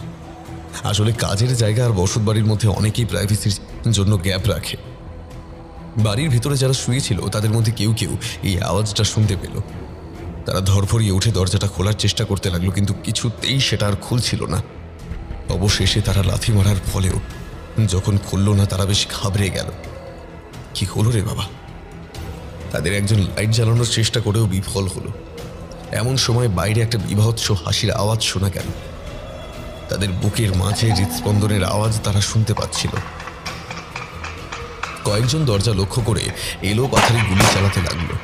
আসলে কাজের জায়গা আর বসত বাড়ির মধ্যে অনেকেই প্রাইভেসির জন্য গ্যাপ রাখে। বাড়ির ভিতরে যারা শুয়েছিল তাদের মধ্যে কেউ কেউ এই আওয়াজটা শুনতে পেল। তারা ধরফরিয়ে উঠে দরজাটা খোলার চেষ্টা করতে লাগলো, কিন্তু কিছুতেই সেটা আর খুলছিল না। অবশেষে তারা লাথি মারার ফলেও যখন খুলল না, তারা বেশ ঘাবড়ে গেল। কি হলো রে বাবা? তাদের একজন লাইট জ্বালানোর চেষ্টা করেও বিফল হলো। এমন সময় বাইরে একটা বিভৎস হাসির আওয়াজ শোনা গেল। তাদের বুকের মাঝে হৃৎস্পন্দনের আওয়াজ তারা শুনতে পাচ্ছিল। কয়েকজন দরজা লক্ষ্য করে এলো পাথারি গুলি চালাতে লাগলো,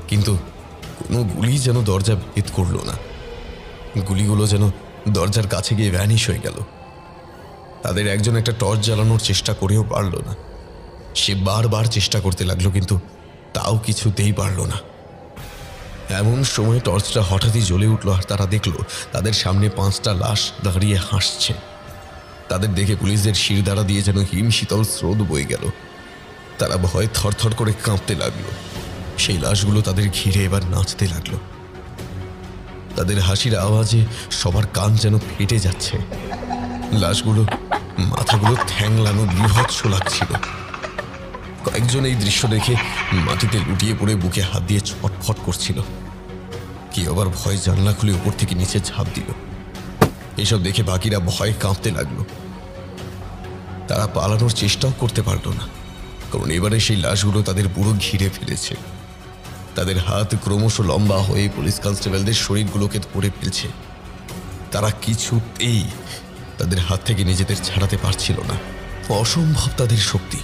কিন্তু কোনো গুলি যেন দরজা ভেদ করল না। গুলিগুলো যেন দরজার কাছে গিয়ে ভ্যানিশ হয়ে গেল। তাদের একজন একটা টর্চ জ্বালানোর চেষ্টা করেও পারল না। সে বারবার চেষ্টা করতে লাগলো, কিন্তু তাও কিছুতেই পারল না। এমন সময় টর্চটা হঠাৎই জ্বলে উঠল, আর তারা দেখল তাদের সামনে 5টা লাশ দাঁড়িয়ে হাসছে। তাদের দেখে পুলিশদের শিরদাঁড়া দিয়ে যেন হিমশীতল স্রোত বয়ে গেল। তারা ভয়ে থরথর করে কাঁপতে লাগলো। সেই লাশগুলো তাদের ঘিরে এবার নাচতে লাগলো। তাদের হাসির আওয়াজে সবার কান যেন ফেটে যাচ্ছে। লাশগুলো মাথাগুলো ঠ্যাংলানো বৃহৎ লাগছিল। কয়েকজন এই দৃশ্য দেখে মাটিতে লুটিয়ে পড়ে বুকে হাত দিয়ে ছটফট করছিল। কি আবার ভয় জানলা খুলে উপর থেকে নিচে ঝাঁপ দিল। এসব দেখে বাকিরা ভয় কাঁপতে লাগলো। তারা পালানোর চেষ্টাও করতে পারল না, কারণ এবারে সেই লাশগুলো তাদের পুরো ঘিরে ফেলেছে। তাদের হাত ক্রমশ লম্বা হয়ে পুলিশ কনস্টেবলদের শরীরগুলোকে ধরে ফেলছে। তারা কিছুতেই তাদের হাত থেকে নিজেদের ছাড়াতে পারছিল না। অসম্ভব তাদের শক্তি।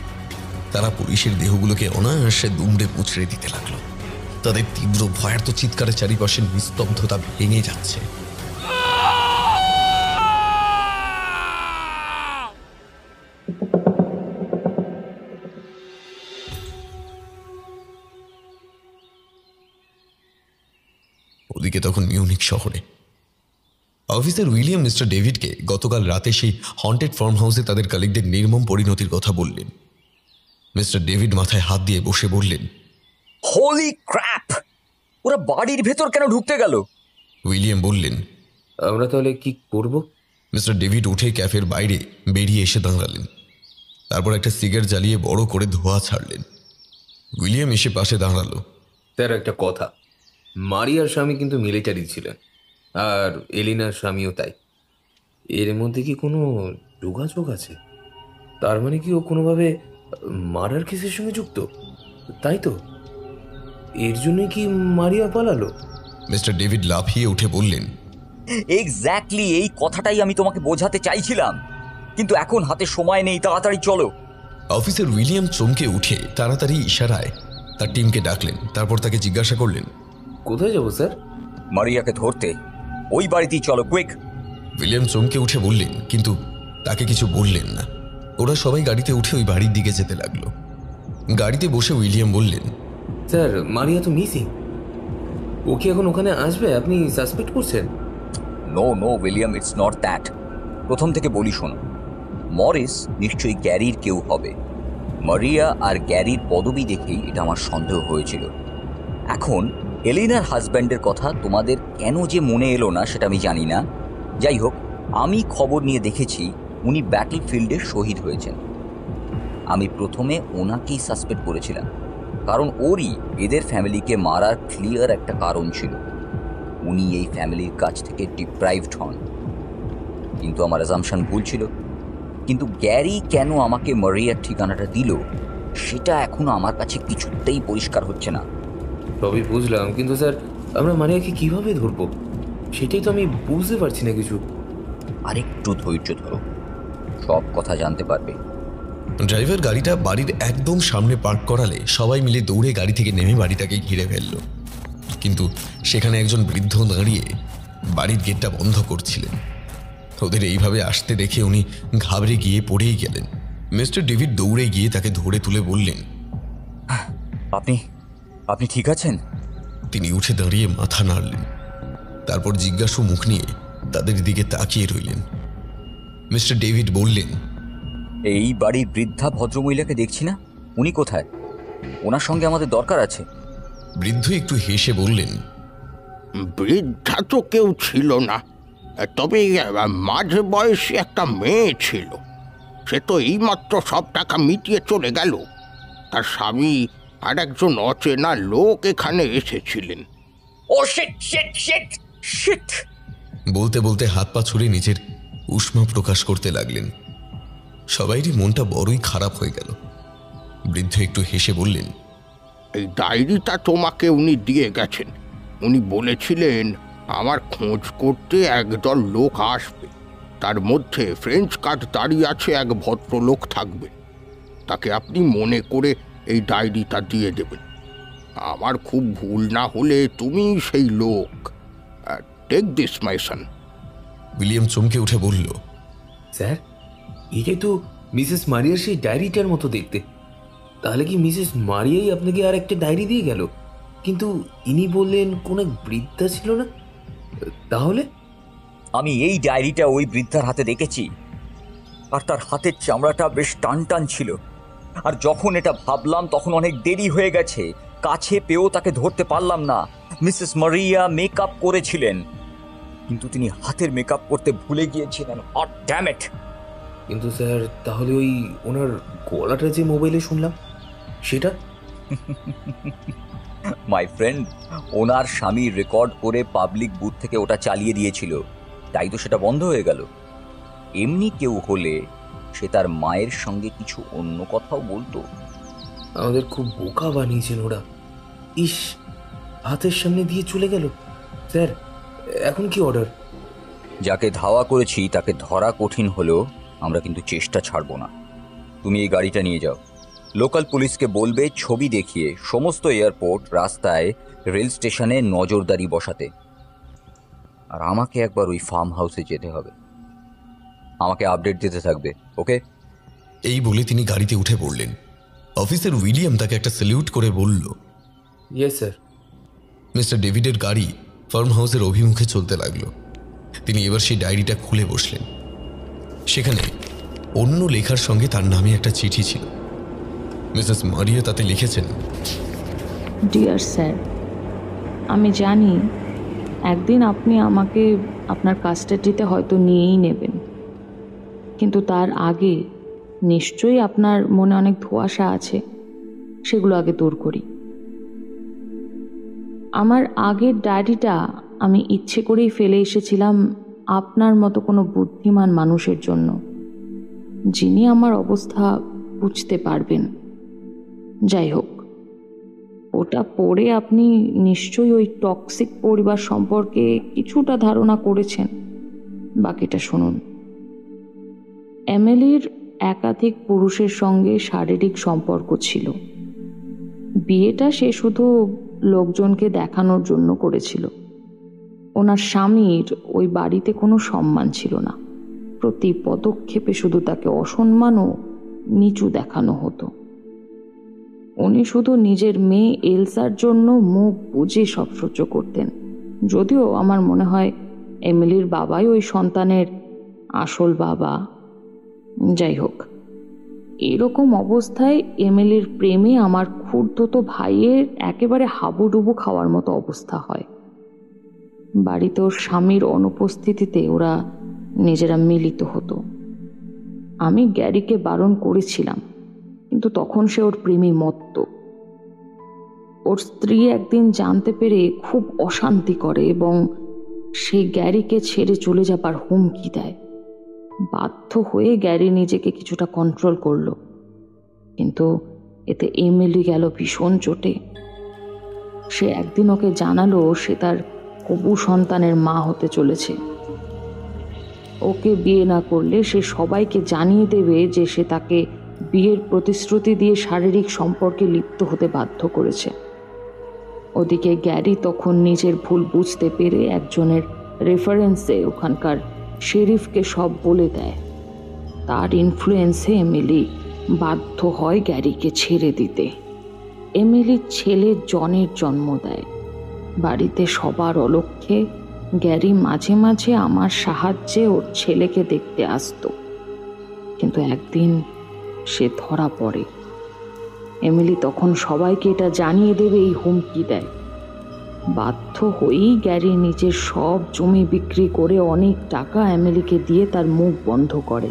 তারা পুলিশের দেহগুলোকে অনায়াসে দুমড়ে মুচড়ে দিতে লাগলো। তাদের তীব্র ভয়ার্ত চিৎকারে চারিপাশের নিস্তব্ধতা ভেঙে যাচ্ছে। তখন মিউনিক শহরে। অফিসার উইলিয়াম মিস্টার ডেভিডকে গতকাল রাতে সেই হন্টেড ফার্ম হাউসে তাদের কালিগদের নির্মম পরিণতির কথা বললেন। মিস্টার ডেভিড মাথায় হাত দিয়ে বসে বললেন, হোলি ক্র্যাপ! ওরা বাড়ির ভেতর কেন ঢুকতে গেল? উইলিয়াম বললেন, আমরা তাহলে কি করব? মিস্টার ডেভিড উঠে ক্যাফের বাইরে বেরিয়ে এসে দাঁড়ালেন। তারপর একটা সিগারেট জ্বালিয়ে বড় করে ধোঁয়া ছাড়লেন। উইলিয়াম এসে পাশে দাঁড়ালো। তার একটা কথা, মারিয়ার স্বামী কিন্তু মিলিটারি ছিলেন, আর এলিনার স্বামীও তাই। এর মধ্যে কি কোনো যোগাযোগ আছে? তার মানে কি ও কোনোভাবে মার্ডার কেসের সঙ্গে যুক্ত? তাই তো, এর জন্যই কি মারিয়া পালালো? মিস্টার ডেভিড লাফিয়ে উঠে বললেন, এক্স্যাক্টলি এই কথাটাই আমি তোমাকে বোঝাতে চাইছিলাম, কিন্তু এখন হাতে সময় নেই, তাড়াতাড়ি চলো। অফিসার উইলিয়াম চমকে উঠে তাড়াতাড়ি ইশারায় তার টিমকে ডাকলেন। তারপর তাকে জিজ্ঞাসা করলেন, কোথায় যাবো স্যার? মারিয়াকে ধরতে। ওই বাড়িতেই চলো, কুইক। উইলিয়াম চমকে উঠে বললেন, কিন্তু তাকে কিছু বললেন না। ওরা সবাই গাড়িতে উঠে ওই বাড়ির দিকে যেতে লাগলো। গাড়িতে বসে উইলিয়াম বললেন, স্যার, মারিয়া তো মিসিং। ও কি এখন ওখানে আসবে? আপনি সাসপেক্ট করছেন? No no William, it's not that. প্রথম থেকে বলি শোনো, মরিস নিশ্চয়ই গ্যারির কেউ হবে। মারিয়া আর গ্যারির পদবি দেখেই এটা আমার সন্দেহ হয়েছিল। এখন এলিনার হাজব্যান্ডের কথা তোমাদের কেন যে মনে এলো না সেটা আমি জানি না। যাই হোক, আমি খবর নিয়ে দেখেছি উনি ব্যাটল ফিল্ডে শহীদ হয়েছেন। আমি প্রথমে ওনাকেই সাসপেক্ট করেছিলাম, কারণ ওরই এদের ফ্যামিলিকে মারার ক্লিয়ার একটা কারণ ছিল। উনি এই ফ্যামিলির কাছ থেকে ডিপ্রাইভড হন, কিন্তু আমার অ্যাজাম্পশন ভুল ছিল। কিন্তু গ্যারি কেন আমাকে মারিয়ার ঠিকানাটা দিল সেটা এখনো আমার কাছে কিছুতেই পরিষ্কার হচ্ছে না। সবই বুঝলাম, কিন্তু স্যার আমরা মারিয়াকে কিভাবে ধরবো সেটাই তো আমি বুঝতে পারছি না কিছু। আরেকটু ধৈর্য ধরো, সব কথা জানতে পারবে। ড্রাইভার গাড়িটা বাড়ির একদম সামনে পার্ক করালে সবাই মিলে দৌড়ে গাড়ি থেকে নেমে বাড়িটাকে ঘিরে ফেলল। কিন্তু সেখানে একজন বৃদ্ধ দাঁড়িয়ে বাড়ির গেটটা বন্ধ করছিলেন। ওদের এইভাবে আসতে দেখে উনি ঘাবড়ে গিয়ে পড়েই গেলেন। মিস্টার ডেভিড দৌড়ে গিয়ে তাকে ধরে তুলে বললেন, আপনি ঠিক আছেন? তিনি উঠে দাঁড়িয়ে মাথা নাড়লেন। তারপর জিজ্ঞাসু মুখ নিয়ে তাদের দিকে তাকিয়ে রইলেন। মিস্টার ডেভিড বললেন, এই বাড়ির বৃদ্ধা ভদ্রমহিলাকে দেখছি না, উনি কোথায়? ওনার সঙ্গে আমাদের দরকার আছে। বৃদ্ধ একটু হেসে বললেন, বৃদ্ধা তো কেউ ছিল না, তবে মাঝে বয়সী একটা মেয়ে ছিল। সে তো এইমাত্র সব টাকা মিটিয়ে চলে গেল। তার স্বামী আর একজন অচেনা লোক এখানে এসেছিলেন। ও শিট শিট শিট শিট! বলতে বলতে হাত পা ছুড়ে নিজের উষ্মা প্রকাশ করতে লাগলেন। সবাইরই মনটা বড়ই খারাপ হয়ে গেল। বৃদ্ধ একটু হেসে বললেন, এই ডায়েরিটা তোমাকে উনি দিয়ে গেছেন। উনি বলেছিলেন আমার খোঁজ করতে একদল লোক আসবে, তার মধ্যে ফ্রেঞ্চ কার্ড দাঁড়িয়ে আছে এক ভদ্রলোক থাকবে। তাকে আপনি মনে করে এই ডায়েরিটা দিয়ে দেবেন। আমার খুব ভুল না হলে তুমি সেই লোক। Take this my son. William চমকে উঠে বলল, স্যার, এটাই তো মিসেস মারিয়ার সেই ডায়েরিটার মতো দেখতে। তাহলে কি মিসেস মারিয়াই আপনাকে আর একটা ডায়েরি দিয়ে গেল? কিন্তু ইনি বললেন কোন এক বৃদ্ধা ছিল না। তাহলে আমি এই ডায়েরিটা ওই বৃদ্ধার হাতে দেখেছি, আর তার হাতের চামড়াটা বেশ টান টান ছিল। আর যখন এটা ভাবলাম তখন অনেক দেরি হয়ে গেছে, কাছে পেয়েও তাকে ধরতে পারলাম না। মিসেস মারিয়া মেকআপ করেছিলেন, কিন্তু তিনি হাতের মেকআপ করতে ভুলে গিয়েছিলেন। Hot damn it! কিন্তু স্যার, তাহলে ওই ওনার গলাটা যে মোবাইলে শুনলাম সেটা? মাই ফ্রেন্ড, ওনার স্বামী রেকর্ড করে পাবলিক বুথ থেকে ওটা চালিয়ে দিয়েছিল, তাই তো সেটা বন্ধ হয়ে গেল। এমনি কেউ হলে সে তার মায়ের সঙ্গে কিছু অন্য কথাও বলতো। আমাদের খুব বোকা বানিয়েছেন ওরা। ইস, হাতের সামনে দিয়ে চলে গেল। স্যার, এখন কি অর্ডার? যাকে ধাওয়া করেছি তাকে ধরা কঠিন হলেও আমরা কিন্তু চেষ্টা ছাড়ব না। তুমি এই গাড়িটা নিয়ে যাও, লোকাল পুলিশকে বলবে ছবি দেখিয়ে সমস্ত এয়ারপোর্ট, রাস্তায়, রেল স্টেশনে নজরদারি বসাতে। আর আমাকে একবার ওই ফার্ম হাউসে যেতে হবে, আমাকে আপডেট দিতে থাকবে, ওকে? এই বলে তিনি গাড়িতে উঠে পড়লেন। অফিসার উইলিয়াম তাকে একটা স্যালিউট করে বলল, ইয়েস স্যার। মিস্টার ডেভিডের গাড়ি ফার্ম হাউসের অভিমুখে চলতে লাগলো। তিনি এবার সেই ডায়েরিটা খুলে বসলেন। সেখানে অন্য লেখার সঙ্গে তার নামে একটা চিঠি ছিল। মিসেস মারিয়া তাতে লিখেছেন, ডিয়ার স্যার, আমি জানি একদিন আপনি আমাকে আপনার কাস্টাডিতে হয়তো নিয়েই নেবেন, কিন্তু তার আগে নিশ্চয়ই আপনার মনে অনেক ধোঁয়াশা আছে, সেগুলো আগে দূর করি। আমার আগের ডায়েরিটা আমি ইচ্ছে করেই ফেলে এসেছিলাম আপনার মতো কোনো বুদ্ধিমান মানুষের জন্য, যিনি আমার অবস্থা বুঝতে পারবেন। যাই হোক, ওটা পড়ে আপনি নিশ্চয়ই ওই টক্সিক পরিবার সম্পর্কে কিছুটা ধারণা করেছেন। বাকিটা শুনুন। এমিলির একাধিক পুরুষের সঙ্গে শারীরিক সম্পর্ক ছিল। বিয়েটা সে শুধু লোকজনকে দেখানোর জন্য করেছিল। ওনার স্বামীর ওই বাড়িতে কোনো সম্মান ছিল না। প্রতি পদক্ষেপে শুধু তাকে অসম্মান ও নিচু দেখানো হতো। উনি শুধু নিজের মেয়ে এলসার জন্য মুখ বুজে সব সহ্য করতেন, যদিও আমার মনে হয় এমিলির বাবাই ওই সন্তানের আসল বাবা। যাই হোক, এরকম অবস্থায় এমিলির প্রেমে আমার খুড়তুতো ভাইয়ের একেবারে হাবুডুবু খাওয়ার মতো অবস্থা হয়। বাড়িতে ওর স্বামীর অনুপস্থিতিতে ওরা নিজেরা মিলিত হতো। আমি গ্যারিকে বারণ করেছিলাম, কিন্তু তখন সে ওর প্রেমে মত্ত। ওর স্ত্রী একদিন জানতে পেরে খুব অশান্তি করে এবং সে গ্যারিকে ছেড়ে চলে যাবার হুমকি দেয়। বাধ্য হয়ে গ্যারি নিজেকে কিছুটা কন্ট্রোল করলো, কিন্তু এতে এমিলি গেল ভীষণ চোটে। সে একদিন ওকে জানালো সে তার কবু সন্তানের মা হতে চলেছে। ওকে বিয়ে না করলে সে সবাইকে জানিয়ে দেবে যে সে তাকে বিয়ের প্রতিশ্রুতি দিয়ে শারীরিক সম্পর্কে লিপ্ত হতে বাধ্য করেছে। ওদিকে গ্যারি তখন নিজের ভুল বুঝতে পেরে একজনের রেফারেন্সে ওখানকার শেরিফকে সব বলে দেয়। তার ইনফ্লুয়েন্সে এমিলি বাধ্য হয় গ্যারিকে ছেড়ে দিতে। এমিলির ছেলে জনের জন্ম দেয়। বাড়িতে সবার অলক্ষ্যে গ্যারি মাঝে মাঝে আমার সাহায্যে ওর ছেলেকে দেখতে আসতো, কিন্তু একদিন সে ধরা পড়ে। এমিলি তখন সবাইকে এটা জানিয়ে দেবে এই হুমকি দেয়। বাধ্য হয়েই গ্যারি নিজের সব জমি বিক্রি করে অনেক টাকা এমিলিকে দিয়ে তার মুখ বন্ধ করে।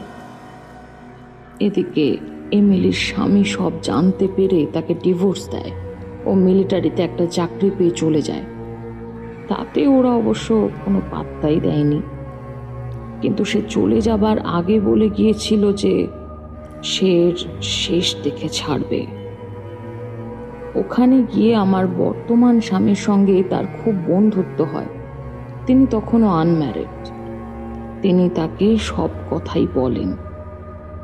এদিকে এমিলির স্বামী সব জানতে পেরে তাকে ডিভোর্স দেয়। ও মিলিটারিতে একটা চাকরি পেয়ে চলে যায়। তাতে ওরা অবশ্য কোনো পাত্তাই দেয়নি, কিন্তু সে চলে যাবার আগে বলে গিয়েছিল যে সে শেষ দেখে ছাড়বে। ওখানে গিয়ে আমার বর্তমান স্বামীর সঙ্গে তার খুব বন্ধুত্ব হয়। তিনি তখনও আনম্যারিড। তিনি তাকে সব কথাই বলেন,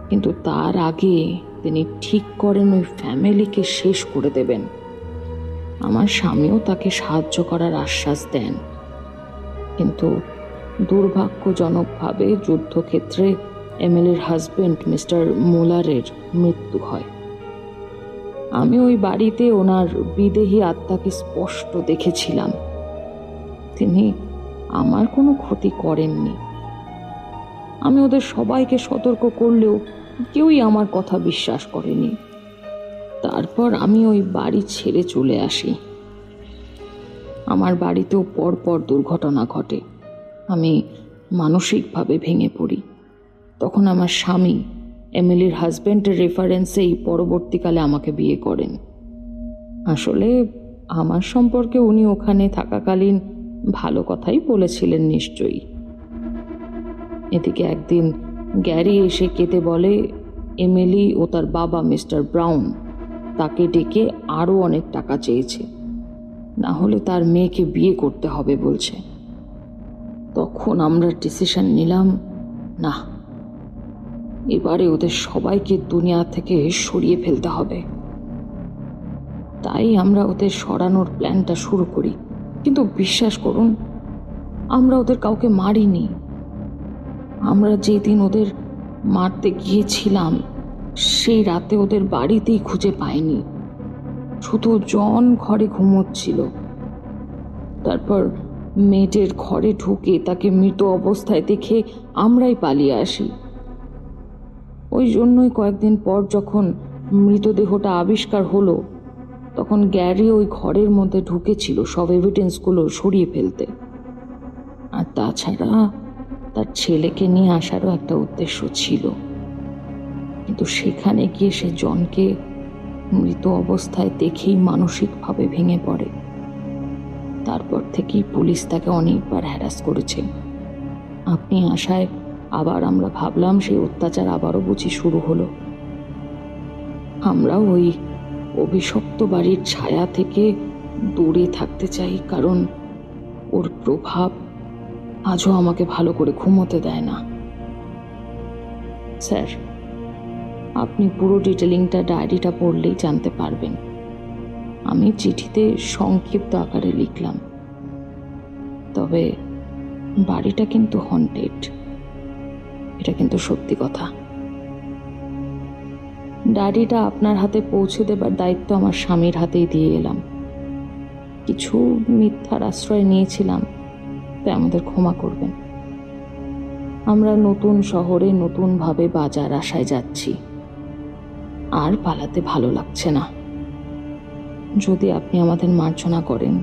কিন্তু তার আগে তিনি ঠিক করেন ওই ফ্যামিলিকে শেষ করে দেবেন। আমার স্বামীও তাকে সাহায্য করার আশ্বাস দেন, কিন্তু দুর্ভাগ্যজনকভাবে যুদ্ধক্ষেত্রে এমিলির হাজবেন্ড মিস্টার মুলারের মৃত্যু হয়। আমি ওই বাড়িতে ওনার বিদেহী আত্মাকে স্পষ্ট দেখেছিলাম। তিনি আমার কোনো ক্ষতি করেননি। আমি ওদের সবাইকে সতর্ক করলেও কেউই আমার কথা বিশ্বাস করেনি। তারপর আমি ওই বাড়ি ছেড়ে চলে আসি। আমার বাড়িতেও পরপর দুর্ঘটনা ঘটে। আমি মানসিকভাবে ভেঙে পড়ি। তখন আমার স্বামী এমিলির হাজবেন্ডের রেফারেন্সেই পরবর্তীকালে আমাকে বিয়ে করেন। আসলে আমার সম্পর্কে উনি ওখানে থাকাকালীন ভালো কথাই বলেছিলেন নিশ্চয়ই। এদিকে একদিন গ্যারি এসে কেঁদে বলে এমিলি ও তার বাবা মিস্টার ব্রাউন তাকে ডেকে আরও অনেক টাকা চেয়েছে, না হলে তার মেয়েকে বিয়ে করতে হবে বলছে। তখন আমরা ডিসিশন নিলাম, না, এবারে ওদের সবাইকে দুনিয়া থেকে সরিয়ে ফেলতে হবে। তাই আমরা ওদের সরানোর প্ল্যানটা শুরু করি। কিন্তু বিশ্বাস করুন, আমরা ওদের কাউকে মারিনি। আমরা যেদিন ওদের মারতে গিয়েছিলাম সেই রাতে ওদের বাড়িতেই খুঁজে পাইনি। শুধু জন ঘরে ঘুমোচ্ছিল। তারপর মেয়েটের ঘরে ঢুকে তাকে মৃত অবস্থায় দেখে আমরাই পালিয়ে আসি। ওই জন্যই কয়েকদিন পর যখন মৃতদেহটা আবিষ্কার হলো, তখন গ্যারি ওই ঘরের মধ্যে ঢুকেছিল সব এভিডেন্সগুলো সরিয়ে ফেলতে। আর তাছাড়া তার ছেলেকে নিয়ে আসারও একটা উদ্দেশ্য ছিল, কিন্তু সেখানে গিয়ে সে জনকে মৃত অবস্থায় দেখেই মানসিকভাবে ভেঙে পড়ে। তারপর থেকেই পুলিশ তাকে অনেকবার হ্যারাস করেছে। আপনি আসায় আবার আমরা ভাবলাম সেই অত্যাচার আবারও বুঝি শুরু হলো। আমরাও ওই অভিশপ্ত বাড়ির ছায়া থেকে দূরে থাকতে চাই, কারণ ওর প্রভাব আজও আমাকে ভালো করে ঘুমোতে দেয় না। স্যার, আপনি পুরো ডিটেলিংটা ডায়েরিটা পড়লেই জানতে পারবেন। আমি চিঠিতে সংক্ষিপ্ত আকারে লিখলাম, তবে বাড়িটা কিন্তু হন্টেড, এটা কিন্তু সত্যি কথা। ডায়েরিটা আপনার হাতে পৌঁছে দেবার দায়িত্ব আমার স্বামীর হাতেই দিয়ে এলাম। কিছু মিথ্যার আশ্রয় নিয়েছিলাম, তাই আমাদের ক্ষমা করবেন। আমরা নতুন শহরে নতুনভাবে বাজার আশায় যাচ্ছি, আর পালাতে ভালো লাগছে না। যদি আপনি আমাদের মার্জনা করেন,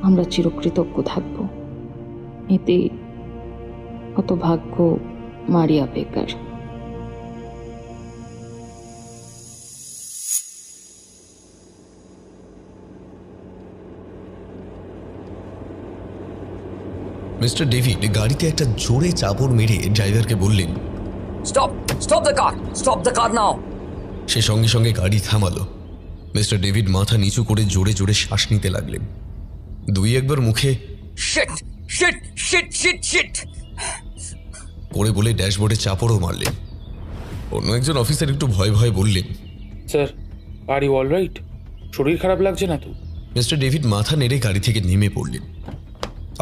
আমরা চিরকৃতজ্ঞ থাকব। এতে হতভাগ্য মারিয়া বেকার। মিস্টার ডেভিড গাড়িতে একটা জোরে চাপড় মেরে ড্রাইভারকে বললেন, stop stop the car, stop the car now. সে সঙ্গে সঙ্গে গাড়ি থামালো। মিস্টার ডেভিড মাথা নিচু করে জোরে জোরে শ্বাস নিতে লাগলেন। দুই একবার মুখে shit shit shit shit shit করে বলে ড্যাশবোর্ডে চাপড়ও মারলেন। অন্য একজন অফিসার একটু ভয় ভয়ে বললেন, স্যার, আর ইউ অলরাইট? শরীর খারাপ লাগছে না তো? মিস্টার ডেভিড মাথা নেড়ে গাড়ি থেকে নেমে পড়লেন।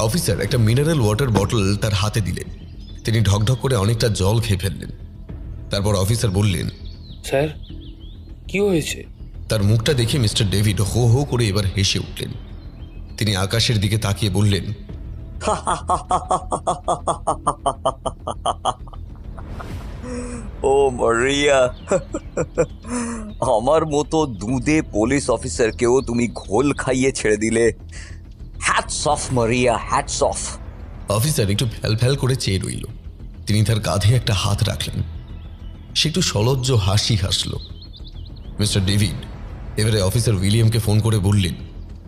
অফিসার একটা মিনারেল ওয়াটার বটল তার হাতে দিলেন। তিনি ঢকঢক করে অনেকটা জল খেয়ে ফেললেন। তারপর অফিসার বললেন, স্যার, কি হয়েছে? তার মুখটা দেখে মিস্টার ডেভিড হো হো করে এবার হেসে উঠলেন। তিনি আকাশের দিকে তাকিয়ে বললেন, ও মারিয়া, আমার মতো দুধে পুলিশ অফিসারকেও তুমি ঘোল খাইয়ে ছেড়ে দিলে। হ্যাটস অফ মারিয়া, হ্যাটস অফ। অফিসার একটু ফ্যাল ফ্যাল করে চেয়ে রইল। তিনি তার কাঁধে একটা হাত রাখলেন। সে একটু সলজ্জ হাসি হাসল। মিস্টার ডেভিড এবারে অফিসার উইলিয়ামকে ফোন করে বললেন,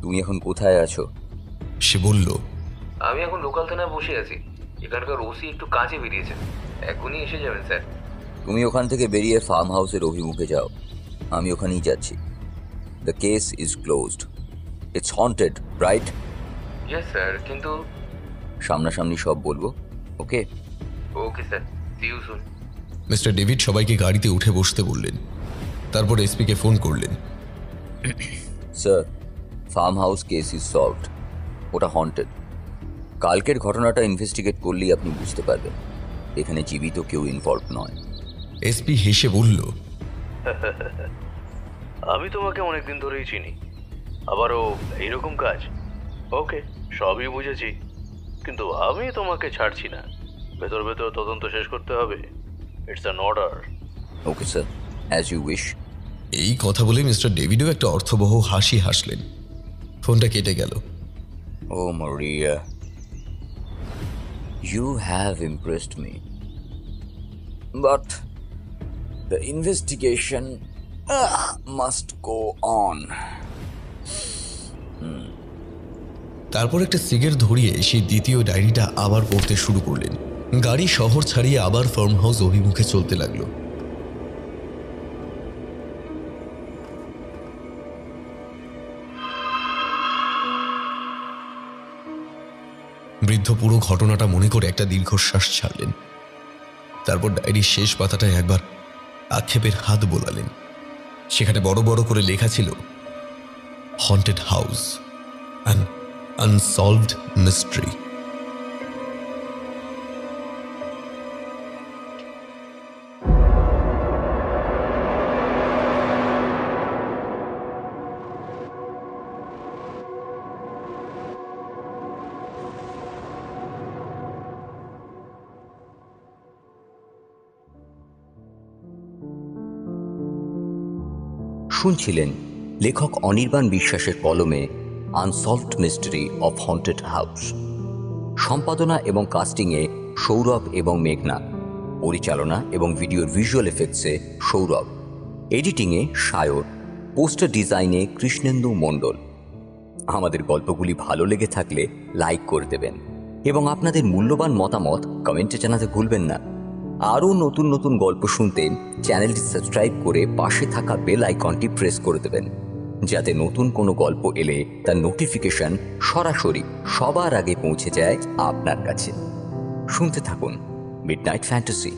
তুমি এখন কোথায় আছো? সে বলল, আমি এখন লোকাল থানায় বসে আছি। এখানকার ওসি একটু কাজে বেরিয়েছেন, এখনই এসে যাবেন স্যার। তুমি ওখান থেকে বেরিয়ে ফার্ম হাউসের অভিমুখে যাও, আমি ওখানেই যাচ্ছি। The case is closed, it's haunted, right? Yes sir, কিন্তু সামনাসামনি সব বলবো, okay? Okay sir, see you soon. Mister David সবাইকে গাড়িতে উঠে বসতে বললেন। তারপর এসপিকে ফোন করলেন। Sir, farm house case is solved, ওটা হন্টেড। কালকের ঘটনাটা ইনভেস্টিগেট করলেই আপনি বুঝতে পারবেন এখানে জীবিত কেউ ইনভলভ নয়। এসপি হেসে বলল, আমি তোমাকে অনেকদিন ধরেই চিনি, আবারও এইরকম কাজ। ওকে, সবই বুঝেছি, কিন্তু আমি তোমাকে ছাড়ছি না। ভেতর ভেতর তদন্ত শেষ করতে হবে। It's an order. Okay sir, as you wish. এই কথা বলে মিস্টার ডেভিডও একটা অর্থবহ হাসি হাসলেন। ফোনটা কেটে গেল। ও মারিয়া, you have impressed me, but the investigation must go on. তারপর একটা সিগারেট ধরিয়ে সেই দ্বিতীয় ডায়েরিটা আবার পড়তে শুরু করলেন। গাড়ি শহর ছাড়িয়ে আবার ফার্ম হাউস অভিমুখে চলতে লাগলো। বৃদ্ধ পুরো ঘটনাটা মনে করে একটা দীর্ঘশ্বাস ছাড়লেন। তারপর ডায়েরির শেষ পাতাটায় একবার আক্ষেপের হাত বোলালেন। সেখানে বড় বড় করে লেখা ছিল, haunted house, an unsolved mystery. শুনছিলেন লেখক অনির্বাণ বিশ্বাসের কলমে unsolved mystery of haunted house. সম্পাদনা এবং কাস্টিংয়ে সৌরভ এবং মেঘনা, পরিচালনা এবং ভিডিওর ভিজুয়াল এফেক্টসে সৌরভ, এডিটিংয়ে সায়র, পোস্টার ডিজাইনে কৃষ্ণেন্দু মণ্ডল। আমাদের গল্পগুলি ভালো লেগে থাকলে লাইক করে দেবেন এবং আপনাদের মূল্যবান মতামত কমেন্টে জানাতে ভুলবেন না। আরও নতুন নতুন গল্প শুনতে চ্যানেলটি সাবস্ক্রাইব করে পাশে থাকা বেল আইকনটি প্রেস করে দেবেন, যাতে নতুন কোনো গল্প এলে তার নোটিফিকেশন সরাসরি সবার আগে পৌঁছে যায় আপনার কাছে। শুনতে থাকুন মিডনাইট ফ্যান্টাসি।